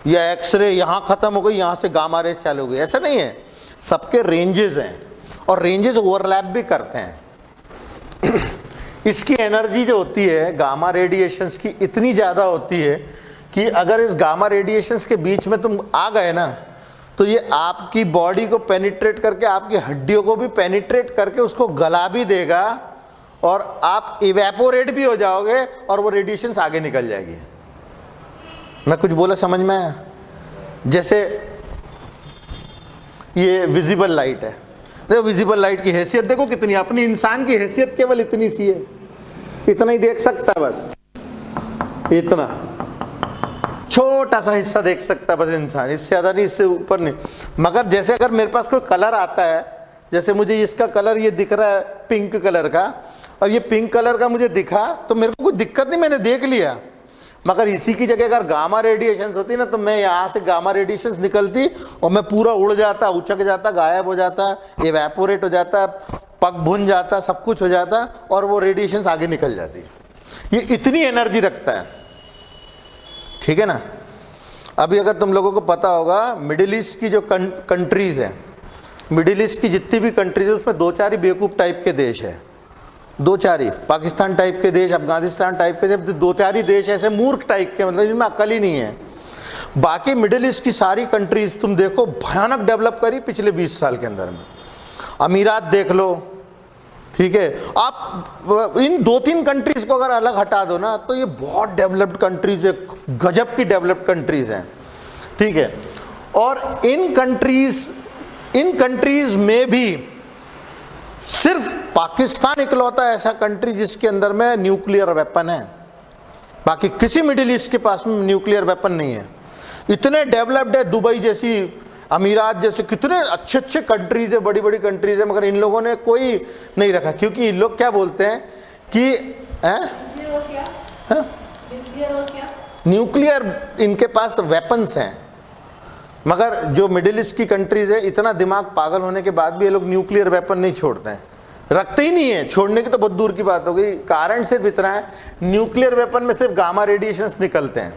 या एक्सरे यहाँ खत्म हो गई, यहाँ से गामा रेज चालू हो गई। ऐसा नहीं है, सबके रेंजेस हैं और रेंजेस ओवरलैप भी करते हैं। इसकी एनर्जी जो होती है गामा रेडिएशंस की इतनी ज़्यादा होती है कि अगर इस गामा रेडिएशंस के बीच में तुम आ गए ना, तो ये आपकी बॉडी को पेनिट्रेट करके, आपकी हड्डियों को भी पेनिट्रेट करके उसको गला भी देगा, और आप इवेपोरेट भी हो जाओगे और वो रेडिएशंस आगे निकल जाएगी। मैं कुछ बोला समझ में आया? जैसे ये विजिबल लाइट है, देखो विजिबल लाइट की हैसियत देखो कितनी, अपनी इंसान की हैसियत केवल इतनी सी है, इतना ही देख सकता है बस, इतना छोटा सा हिस्सा देख सकता है बस इंसान, इससे ज़्यादा नहीं, इससे ऊपर नहीं। मगर जैसे अगर मेरे पास कोई कलर आता है, जैसे मुझे इसका कलर ये दिख रहा है पिंक कलर का, और ये पिंक कलर का मुझे दिखा, तो मेरे को कोई दिक्कत नहीं, मैंने देख लिया। मगर इसी की जगह अगर गामा रेडिएशंस होती ना, तो मैं यहाँ से गामा रेडिएशंस निकलती और मैं पूरा उड़ जाता, उछक जाता, गायब हो जाता, इवेपोरेट हो जाता, पग भुन जाता, सब कुछ हो जाता, और वो रेडिएशंस आगे निकल जाती। ये इतनी एनर्जी रखता है, ठीक है ना। अभी अगर तुम लोगों को पता होगा, मिडिल ईस्ट की जो कंट्रीज़ हैं, मिडिल ईस्ट की जितनी भी कंट्रीज है, उसमें 2-4 ही बेवकूफ़ टाइप के देश है। दो चार ही, पाकिस्तान टाइप के देश, अफगानिस्तान टाइप के, दो चार ही देश ऐसे मूर्ख टाइप के, मतलब जिनमें अकल ही नहीं है। बाकी मिडिल ईस्ट की सारी कंट्रीज तुम देखो भयानक डेवलप करी पिछले 20 साल के अंदर में। अमीरात देख लो, ठीक है। आप इन 2-3 कंट्रीज को अगर अलग हटा दो ना तो ये बहुत डेवलप्ड कंट्रीज है, गजब की डेवलप्ड कंट्रीज हैं, ठीक है। और इन कंट्रीज में भी सिर्फ पाकिस्तान इकलौता ऐसा कंट्री जिसके अंदर में न्यूक्लियर वेपन है। बाकी किसी मिडिल ईस्ट के पास में न्यूक्लियर वेपन नहीं है। इतने डेवलप्ड है, दुबई जैसी, अमीरात जैसे कितने अच्छे अच्छे कंट्रीज है, बड़ी बड़ी कंट्रीज है, मगर इन लोगों ने कोई नहीं रखा, क्योंकि इन लोग क्या बोलते हैं कि न्यूक्लियर इनके पास वेपन्स हैं। मगर जो मिडिल ईस्ट की कंट्रीज है, इतना दिमाग पागल होने के बाद भी ये लोग न्यूक्लियर वेपन नहीं छोड़ते हैं, रखते ही नहीं है। छोड़ने की तो बहुत दूर की बात हो गई। कारण सिर्फ इतना है, न्यूक्लियर वेपन में सिर्फ गामा रेडिएशंस निकलते हैं।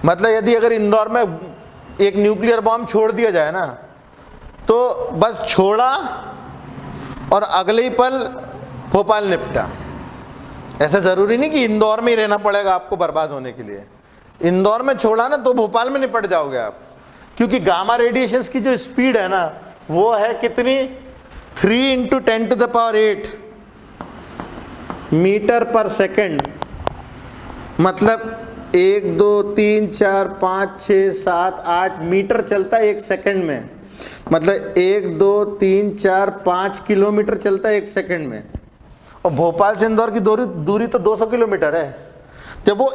मतलब यदि अगर इंदौर में एक न्यूक्लियर बॉम्ब छोड़ दिया जाए ना, तो बस छोड़ा और अगले ही पल भोपाल निपटा। ऐसा जरूरी नहीं कि इंदौर में ही रहना पड़ेगा आपको बर्बाद होने के लिए। इंदौर में छोड़ा ना तो भोपाल में निपट जाओगे आप, क्योंकि गामा रेडिएशंस की जो स्पीड है ना वो है कितनी, 3 × 10⁸ मीटर पर सेकेंड। मतलब 1 2 3 4 5 6 7 8 मीटर चलता है 1 सेकंड में। मतलब 1 2 3 4 5 किलोमीटर चलता है 1 सेकंड में। और भोपाल से इंदौर की दूरी तो 200 किलोमीटर है। जब वो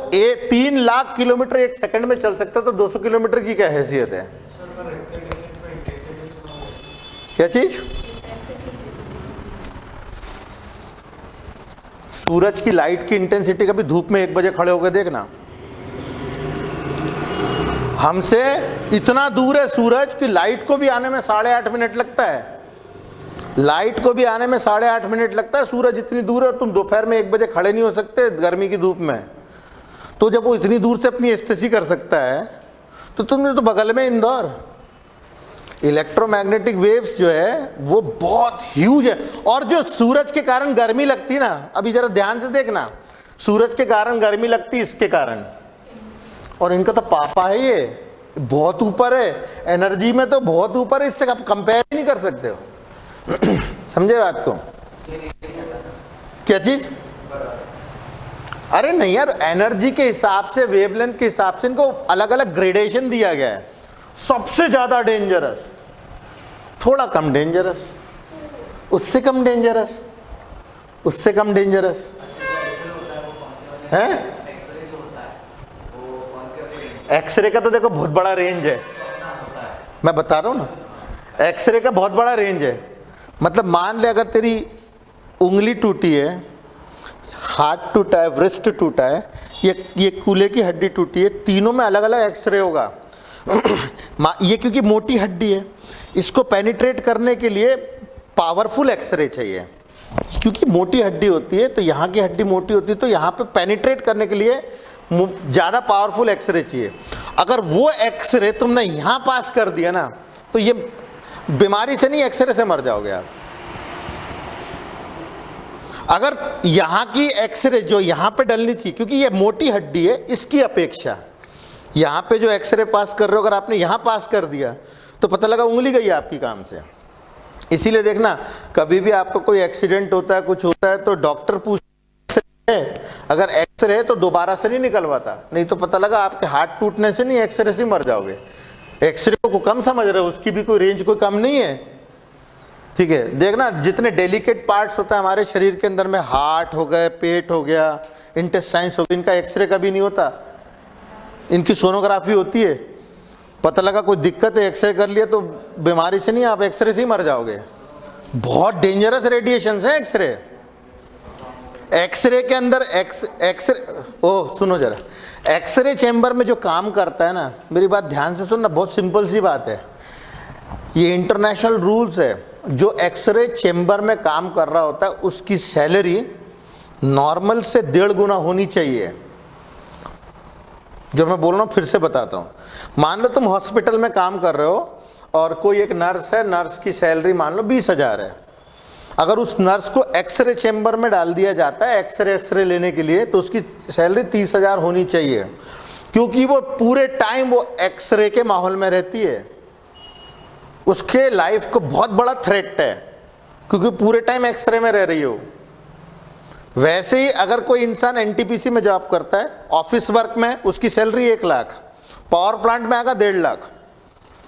3 लाख किलोमीटर 1 सेकंड में चल सकता तो 200 किलोमीटर की क्या हैसियत है? क्या चीज? सूरज की लाइट की इंटेंसिटी कभी धूप में 1 बजे खड़े होकर देखना। हमसे इतना दूर है सूरज कि लाइट को भी आने में 8.5 मिनट लगता है। लाइट को भी आने में 8.5 मिनट लगता है। सूरज इतनी दूर है और तुम दोपहर में 1 बजे खड़े नहीं हो सकते गर्मी की धूप में। तो जब वो इतनी दूर से अपनी स्थिति कर सकता है तो तुमने तो बगल में इंदौर। इलेक्ट्रोमैग्नेटिक वेव्स जो है वो बहुत ह्यूज है। और जो सूरज के कारण गर्मी लगती है ना, अभी जरा ध्यान से देखना, सूरज के कारण गर्मी लगती है इसके कारण, और इनका तो पापा है, ये बहुत ऊपर है एनर्जी में, तो बहुत ऊपर है, इससे आप कंपेयर ही नहीं कर सकते हो। समझे बात को? क्या चीज? अरे नहीं यार, एनर्जी के हिसाब से, वेवलेंथ के हिसाब से इनको अलग अलग ग्रेडेशन दिया गया है। सबसे ज्यादा डेंजरस, थोड़ा कम डेंजरस, उससे कम डेंजरस, उससे कम डेंजरस है। एक्सरे का तो देखो बहुत बड़ा रेंज है, मैं बता रहा हूं ना, एक्सरे का बहुत बड़ा रेंज है। मतलब मान ले अगर तेरी उंगली टूटी है, हाथ टूटा है, व्रिस्ट टूटा है, ये कूल्हे की हड्डी टूटी है, तीनों में अलग अलग एक्सरे होगा। ये क्योंकि मोटी हड्डी है, इसको पेनिट्रेट करने के लिए पावरफुल एक्सरे चाहिए। क्योंकि मोटी हड्डी होती है तो यहाँ की हड्डी मोटी होती है, तो यहाँ पे पेनिट्रेट करने के लिए ज़्यादा पावरफुल एक्सरे चाहिए। अगर वो एक्सरे तुमने यहाँ पास कर दिया ना तो ये बीमारी से नहीं, एक्सरे से मर जाओगे आप। अगर यहाँ की एक्सरे जो यहाँ पे डलनी थी, क्योंकि ये मोटी हड्डी है, इसकी अपेक्षा यहाँ पे जो एक्सरे पास कर रहे हो, अगर आपने यहाँ पास कर दिया तो पता लगा उंगली गई आपकी काम से। इसीलिए देखना, कभी भी आपको कोई एक्सीडेंट होता है, कुछ होता है, तो डॉक्टर पूछते हैं, अगर एक्सरे है तो दोबारा से नहीं निकलवाता, नहीं तो पता लगा आपके हाथ टूटने से नहीं, एक्सरे से मर जाओगे। एक्सरे को कम समझ रहे हो, उसकी भी कोई रेंज कोई कम नहीं है, ठीक है। देखना, जितने डेलिकेट पार्ट्स होता है हमारे शरीर के अंदर में, हार्ट हो गए, पेट हो गया, इंटेस्टाइन्स हो गए, इनका एक्सरे कभी नहीं होता, इनकी सोनोग्राफी होती है। पता लगा कोई दिक्कत है, एक्सरे कर लिया तो बीमारी से नहीं, आप एक्सरे से ही मर जाओगे। बहुत डेंजरस रेडिएशन है एक्सरे। एक्सरे के अंदर सुनो जरा, एक्सरे चैम्बर में जो काम करता है ना, मेरी बात ध्यान से सुनना, बहुत सिंपल सी बात है, ये इंटरनेशनल रूल्स है। जो एक्सरे चैम्बर में काम कर रहा होता है उसकी सैलरी नॉर्मल से 1.5 गुना होनी चाहिए। जो मैं बोल रहा हूँ फिर से बताता हूँ। मान लो तुम हॉस्पिटल में काम कर रहे हो और कोई एक नर्स है, नर्स की सैलरी मान लो 20,000 है। अगर उस नर्स को एक्सरे चेंबर में डाल दिया जाता है एक्सरे लेने के लिए, तो उसकी सैलरी 30,000 होनी चाहिए, क्योंकि वो पूरे टाइम वो एक्सरे के माहौल में रहती है। उसके लाइफ को बहुत बड़ा थ्रेट है, क्योंकि पूरे टाइम एक्सरे में रह रही हो। वैसे ही अगर कोई इंसान एनटीपीसी में जॉब करता है, ऑफिस वर्क में, उसकी सैलरी 1 लाख, पावर प्लांट में आएगा 1.5 लाख।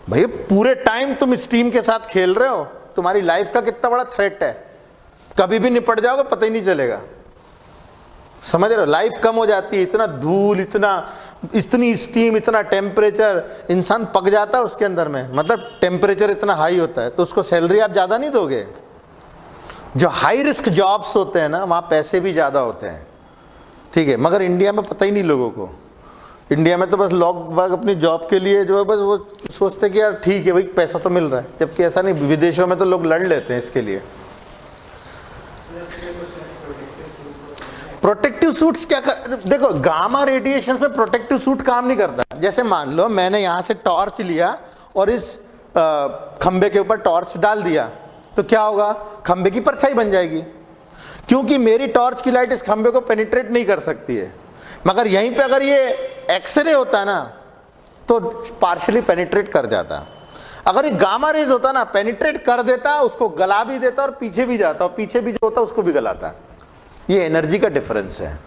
भाई पूरे टाइम तुम स्टीम के साथ खेल रहे हो, तुम्हारी लाइफ का कितना बड़ा थ्रेट है, कभी भी निपट जाओगे पता ही नहीं चलेगा। समझ रहे हो, लाइफ कम हो जाती है, इतना धूल, इतनी स्टीम, इतना टेम्परेचर, इंसान पक जाता है उसके अंदर में, मतलब टेम्परेचर इतना हाई होता है, तो उसको सैलरी आप ज़्यादा नहीं दोगे। जो हाई रिस्क जॉब्स होते हैं ना, वहाँ पैसे भी ज़्यादा होते हैं, ठीक है। मगर इंडिया में पता ही नहीं लोगों को। इंडिया में तो बस लोग बाग अपनी जॉब के लिए जो है बस वो सोचते हैं कि यार ठीक है भाई पैसा तो मिल रहा है, जबकि ऐसा नहीं। विदेशों में तो लोग लड़ लेते हैं इसके लिए। प्रोटेक्टिव सूट्स क्या देखो, गामा रेडिएशन में प्रोटेक्टिव सूट काम नहीं करता। जैसे मान लो मैंने यहाँ से टॉर्च लिया और इस खंबे के ऊपर टॉर्च डाल दिया, तो क्या होगा, खंबे की परछाई बन जाएगी, क्योंकि मेरी टॉर्च की लाइट इस खंबे को पेनिट्रेट नहीं कर सकती है। मगर यहीं पे अगर ये एक्सरे होता ना, तो पार्शियली पेनिट्रेट कर जाता। अगर ये गामा रेज होता ना, पेनिट्रेट कर देता, उसको गला भी देता और पीछे भी जाता, और पीछे भी जो होता उसको भी गलाता। ये एनर्जी का डिफरेंस है,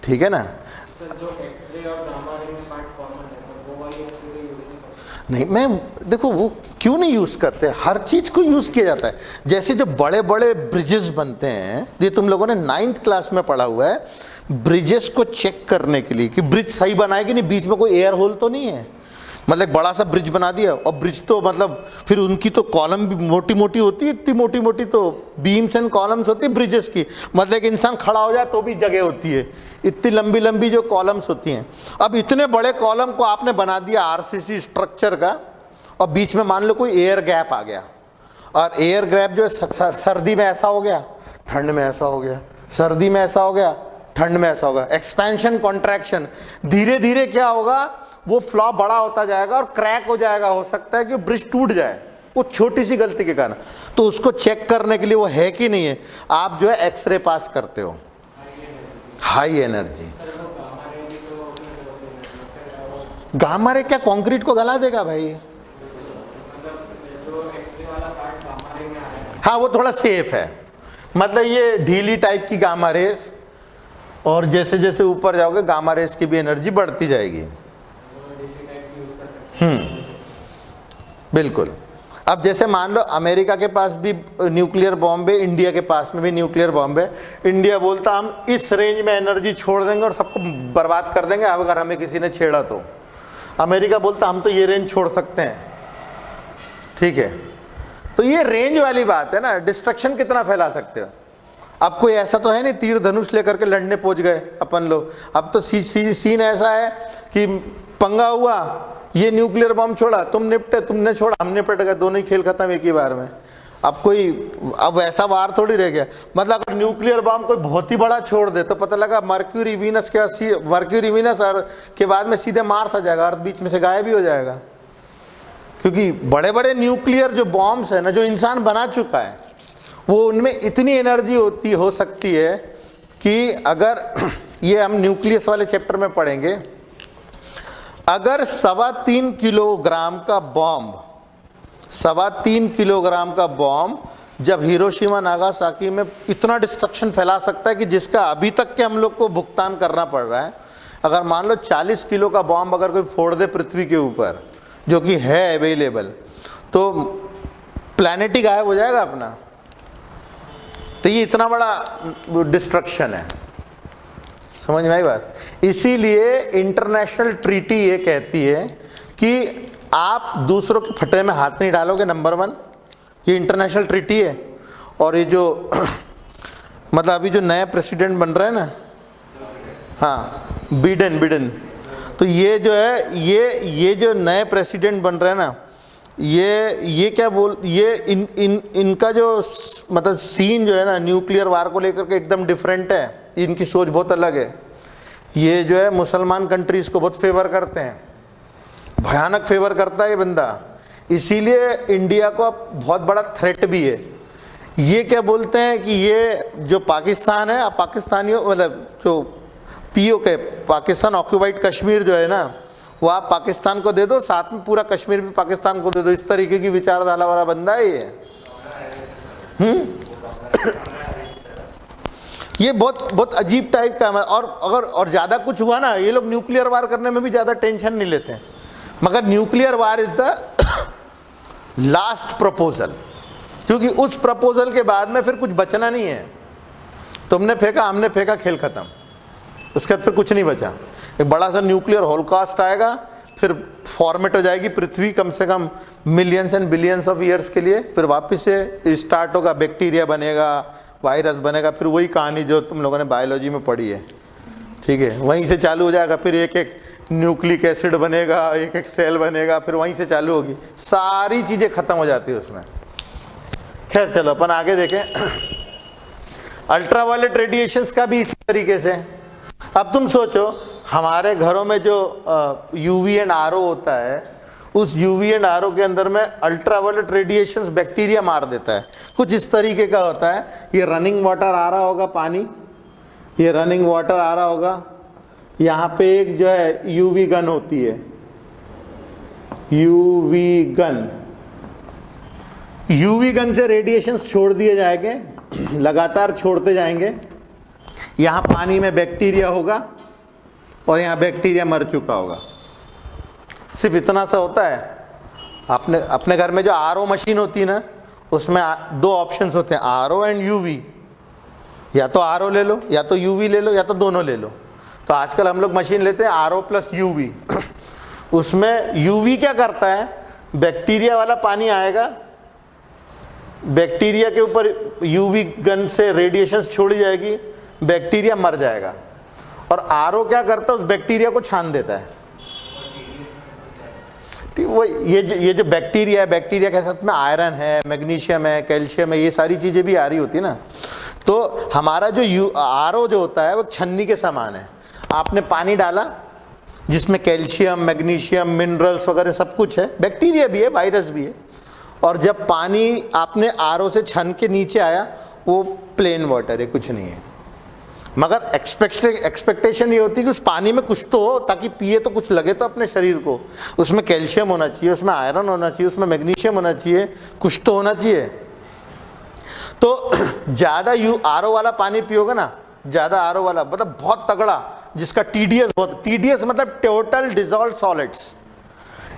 ठीक है ना। सर जो एक्सरे और गामा रे में पार्ट कॉमन है, वो वाली एक्सरे यूज नहीं, मैं देखो वो क्यों नहीं यूज़ करते, हर चीज़ को यूज़ किया जाता है। जैसे जो बड़े बड़े ब्रिजेस बनते हैं, ये तुम लोगों ने 9th क्लास में पढ़ा हुआ है, ब्रिजेस को चेक करने के लिए कि ब्रिज सही बनाए कि नहीं, बीच में कोई एयर होल तो नहीं है। मतलब एक बड़ा सा ब्रिज बना दिया, और ब्रिज तो मतलब फिर उनकी तो कॉलम भी मोटी मोटी होती है, इतनी मोटी मोटी तो बीम्स एंड कॉलम्स होती है ब्रिजेस की, मतलब एक इंसान खड़ा हो जाए तो भी जगह होती है, इतनी लंबी लंबी जो कॉलम्स होती हैं। अब इतने बड़े कॉलम को आपने बना दिया आरसीसी स्ट्रक्चर का, और बीच में मान लो कोई एयर गैप आ गया, और एयर गैप जो सर्दी में ऐसा हो गया, ठंड में ऐसा हो गया, सर्दी में ऐसा हो गया, ठंड में ऐसा होगा, एक्सपेंशन कॉन्ट्रैक्शन, धीरे धीरे क्या होगा, वो फ्लॉ बड़ा होता जाएगा और क्रैक हो जाएगा। हो सकता है कि ब्रिज टूट जाए वो छोटी सी गलती के कारण। तो उसको चेक करने के लिए वो है कि नहीं है, आप जो है एक्सरे पास करते हो, हाई एनर्जी। गामा रे क्या कंक्रीट को गला देगा भाई? हाँ वो थोड़ा सेफ है, मतलब ये ढीली टाइप की गामा रेस, और जैसे जैसे ऊपर जाओगे गामा रेस की भी एनर्जी बढ़ती जाएगी। बिल्कुल। अब जैसे मान लो अमेरिका के पास भी न्यूक्लियर बॉम्ब है, इंडिया के पास में भी न्यूक्लियर बॉम्ब है। इंडिया बोलता हम इस रेंज में एनर्जी छोड़ देंगे और सबको बर्बाद कर देंगे अगर हमें किसी ने छेड़ा तो। अमेरिका बोलता हम तो ये रेंज छोड़ सकते हैं, ठीक है। तो ये रेंज वाली बात है ना, डिस्ट्रक्शन कितना फैला सकते हो। अब कोई ऐसा तो है नहीं तीर धनुष लेकर के लड़ने पहुंच गए अपन लोग। अब तो सीन ऐसा है कि पंगा हुआ, ये न्यूक्लियर बम छोड़ा, तुम निपटे, तुमने छोड़ा, हम निपट गए, दोनों ही खेल खत्म एक ही बार में। अब ऐसा वार थोड़ी रह गया। मतलब अगर न्यूक्लियर बम कोई बहुत ही बड़ा छोड़ दे तो पता लगा मर्क्यूरी वीनस के बाद में सीधे मार्स आ जाएगा, अर्थ बीच में से गायब भी हो जाएगा। क्योंकि बड़े बड़े न्यूक्लियर जो बॉम्ब्स है ना, जो इंसान बना चुका है, वो उनमें इतनी एनर्जी हो सकती है कि अगर ये हम न्यूक्लियस वाले चैप्टर में पढ़ेंगे, अगर 3.25 किलोग्राम का बॉम्ब 3.25 किलोग्राम का बॉम्ब जब हिरोशिमा नागासाकी में इतना डिस्ट्रक्शन फैला सकता है कि जिसका अभी तक के हम लोग को भुगतान करना पड़ रहा है। अगर मान लो 40 किलो का बॉम्ब अगर कोई फोड़ दे पृथ्वी के ऊपर, जो कि है अवेलेबल, तो प्लैनेट ही गायब हो जाएगा अपना। तो ये इतना बड़ा डिस्ट्रक्शन है, समझ में आई बात। इसीलिए इंटरनेशनल ट्रीटी ये कहती है कि आप दूसरों के फटे में हाथ नहीं डालोगे, नंबर 1, ये इंटरनेशनल ट्रीटी है। और ये जो मतलब अभी जो नया प्रेसिडेंट बन रहा है ना, हाँ बिडेन, तो ये जो है ये जो नए प्रेसिडेंट बन रहे हैं ना, ये क्या ये इनका जो मतलब सीन जो है ना न्यूक्लियर वार को लेकर के एकदम डिफरेंट है। इनकी सोच बहुत अलग है। ये जो है मुसलमान कंट्रीज को बहुत फेवर करते हैं, भयानक फेवर करता है ये बंदा। इसीलिए इंडिया को अब बहुत बड़ा थ्रेट भी है। ये क्या बोलते हैं कि ये जो पाकिस्तान है, पाकिस्तानियों मतलब जो पीओ के पाकिस्तान ऑक्यूपाइड कश्मीर जो है ना, वो आप पाकिस्तान को दे दो, साथ में पूरा कश्मीर भी पाकिस्तान को दे दो, इस तरीके की विचारधारा वाला बंदा है ये। ये बहुत बहुत अजीब टाइप का है। और अगर और ज़्यादा कुछ हुआ ना, ये लोग न्यूक्लियर वार करने में भी ज़्यादा टेंशन नहीं लेते हैं, मगर nuclear war is the last proposal, क्योंकि उस प्रपोजल के बाद में फिर कुछ बचना नहीं है। तुमने फेंका, हमने फेंका, खेल खत्म, उसके बाद फिर कुछ नहीं बचा। एक बड़ा सा न्यूक्लियर हॉलोकॉस्ट आएगा, फिर फॉर्मेट हो जाएगी पृथ्वी कम से कम millions and billions of years के लिए, फिर वापस से स्टार्ट होगा, बैक्टीरिया बनेगा, वायरस बनेगा, फिर वही कहानी जो तुम लोगों ने बायोलॉजी में पढ़ी है, ठीक है, वहीं से चालू हो जाएगा। फिर एक एक न्यूक्लिक एसिड बनेगा, एक एक सेल बनेगा, फिर वहीं से चालू होगी, सारी चीज़ें खत्म हो जाती है उसमें। खैर चलो अपन आगे देखें। अल्ट्रावायलेट रेडिएशंस का भी इसी तरीके से। अब तुम सोचो, हमारे घरों में जो यूवी एंड आरओ होता है, उस यूवी एंड आरओ के अंदर में अल्ट्रावायलेट रेडिएशंस बैक्टीरिया मार देता है। कुछ इस तरीके का होता है। ये रनिंग वाटर आ रहा होगा, पानी, ये रनिंग वाटर आ रहा होगा, यहाँ पे एक जो है यूवी गन होती है, यूवी गन, यूवी गन से रेडिएशंस छोड़ दिए जाएंगे, लगातार छोड़ते जाएंगे। यहाँ पानी में बैक्टीरिया होगा और यहाँ बैक्टीरिया मर चुका होगा। सिर्फ इतना सा होता है। अपने घर में जो आरओ मशीन होती है ना, उसमें दो ऑप्शंस होते हैं, आरओ एंड यूवी। या तो आरओ ले लो, या तो यूवी ले लो, या तो दोनों ले लो। तो आजकल हम लोग मशीन लेते हैं आरओ प्लस यूवी। उसमें यूवी क्या करता है, बैक्टीरिया वाला पानी आएगा, बैक्टीरिया के ऊपर यूवी गन से रेडिएशंस छोड़ी जाएगी, बैक्टीरिया मर जाएगा। और आरओ क्या करता है, उस बैक्टीरिया को छान देता है। वो ये जो बैक्टीरिया है, बैक्टीरिया के साथ में आयरन है, मैग्नीशियम है, कैल्शियम है, ये सारी चीज़ें भी आ रही होती है ना। तो हमारा जो आरओ जो होता है वो छन्नी के समान है। आपने पानी डाला जिसमें कैल्शियम, मैग्नीशियम, मिनरल्स वगैरह सब कुछ है, बैक्टीरिया भी है, वायरस भी है। और जब पानी आपने आरओ से छन के नीचे आया, वो प्लेन वाटर है, कुछ नहीं है। मगर एक्सपेक्टेशन ये होती है कि उस पानी में कुछ तो हो, ताकि पिए तो कुछ लगे तो अपने शरीर को। उसमें कैल्शियम होना चाहिए, उसमें आयरन होना चाहिए, उसमें मैग्नीशियम होना चाहिए, कुछ तो होना चाहिए। तो ज़्यादा आरओ वाला पानी पियोगे ना, ज़्यादा आरओ वाला मतलब बहुत तगड़ा, जिसका टीडीएस बहुत, टीडीएस मतलब टोटल डिजॉल्व सॉलिड्स।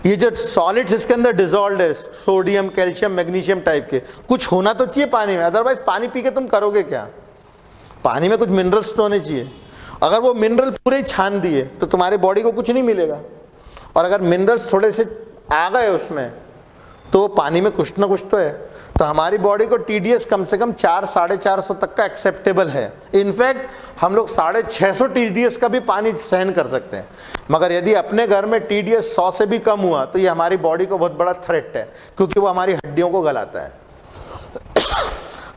ये जो सॉलिड्स इसके अंदर डिजॉल्व है, सोडियम, कैल्शियम, मैग्नीशियम टाइप के, कुछ होना तो चाहिए पानी में, अदरवाइज पानी पी के तुम करोगे क्या। पानी में कुछ मिनरल्स तो होने चाहिए। अगर वो मिनरल पूरे ही छान दिए तो तुम्हारी बॉडी को कुछ नहीं मिलेगा। और अगर मिनरल्स थोड़े से आ गए उसमें, तो पानी में कुछ ना कुछ तो है। तो हमारी बॉडी को टीडीएस कम से कम 400-450 तक का एक्सेप्टेबल है। इनफैक्ट हम लोग 650 टीडीएस का भी पानी सहन कर सकते हैं। मगर यदि अपने घर में टीडीएस 100 से भी कम हुआ, तो ये हमारी बॉडी को बहुत बड़ा थ्रेट है, क्योंकि वो हमारी हड्डियों को गलाता है।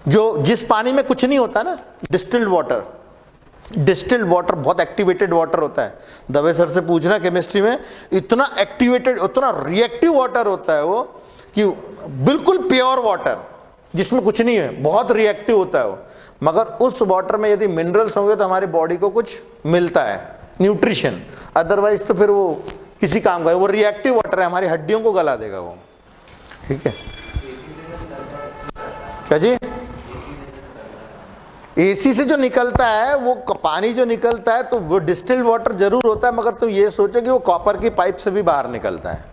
जिस पानी में कुछ नहीं होता ना, डिस्टिल्ड वाटर बहुत एक्टिवेटेड वाटर होता है। दवे सर से पूछना केमिस्ट्री में, इतना एक्टिवेटेड, उतना रिएक्टिव वाटर होता है वो, कि बिल्कुल प्योर वाटर जिसमें कुछ नहीं है, बहुत रिएक्टिव होता है वो। मगर उस वाटर में यदि मिनरल्स होंगे तो हमारी बॉडी को कुछ मिलता है, न्यूट्रिशन। अदरवाइज तो फिर वो किसी काम का, वो रिएक्टिव वाटर है, हमारी हड्डियों को गला देगा वो। ठीक है, क्या जी? एसी से जो निकलता है वो पानी जो निकलता है, तो वो डिस्टिल्ड वाटर जरूर होता है, मगर तुम ये सोचो कि वो कॉपर की पाइप से भी बाहर निकलता है।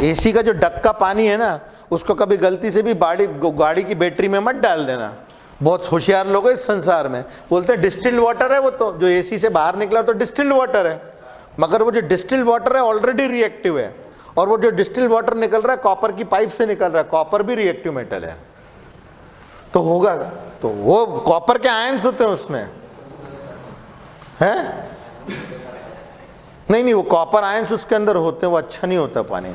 एसी का जो डक का पानी है ना, उसको कभी गलती से भी गाड़ी की बैटरी में मत डाल देना। बहुत होशियार लोग हैं इस संसार में, बोलते हैं डिस्टिल्ड वाटर है वो, तो जो एसी से बाहर निकला तो डिस्टिल्ड वाटर है। मगर वो जो डिस्टिल्ड वाटर है ऑलरेडी रिएक्टिव है, और वो जो डिस्टिल्ड वाटर निकल रहा है कॉपर की पाइप से निकल रहा है। कॉपर भी रिएक्टिव मेटल है, तो होगा, तो वो कॉपर के आयंस होते हैं उसमें, हैं? नहीं, वो कॉपर आयंस उसके अंदर होते हैं, वो अच्छा नहीं होता पानी।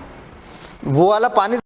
वो वाला पानी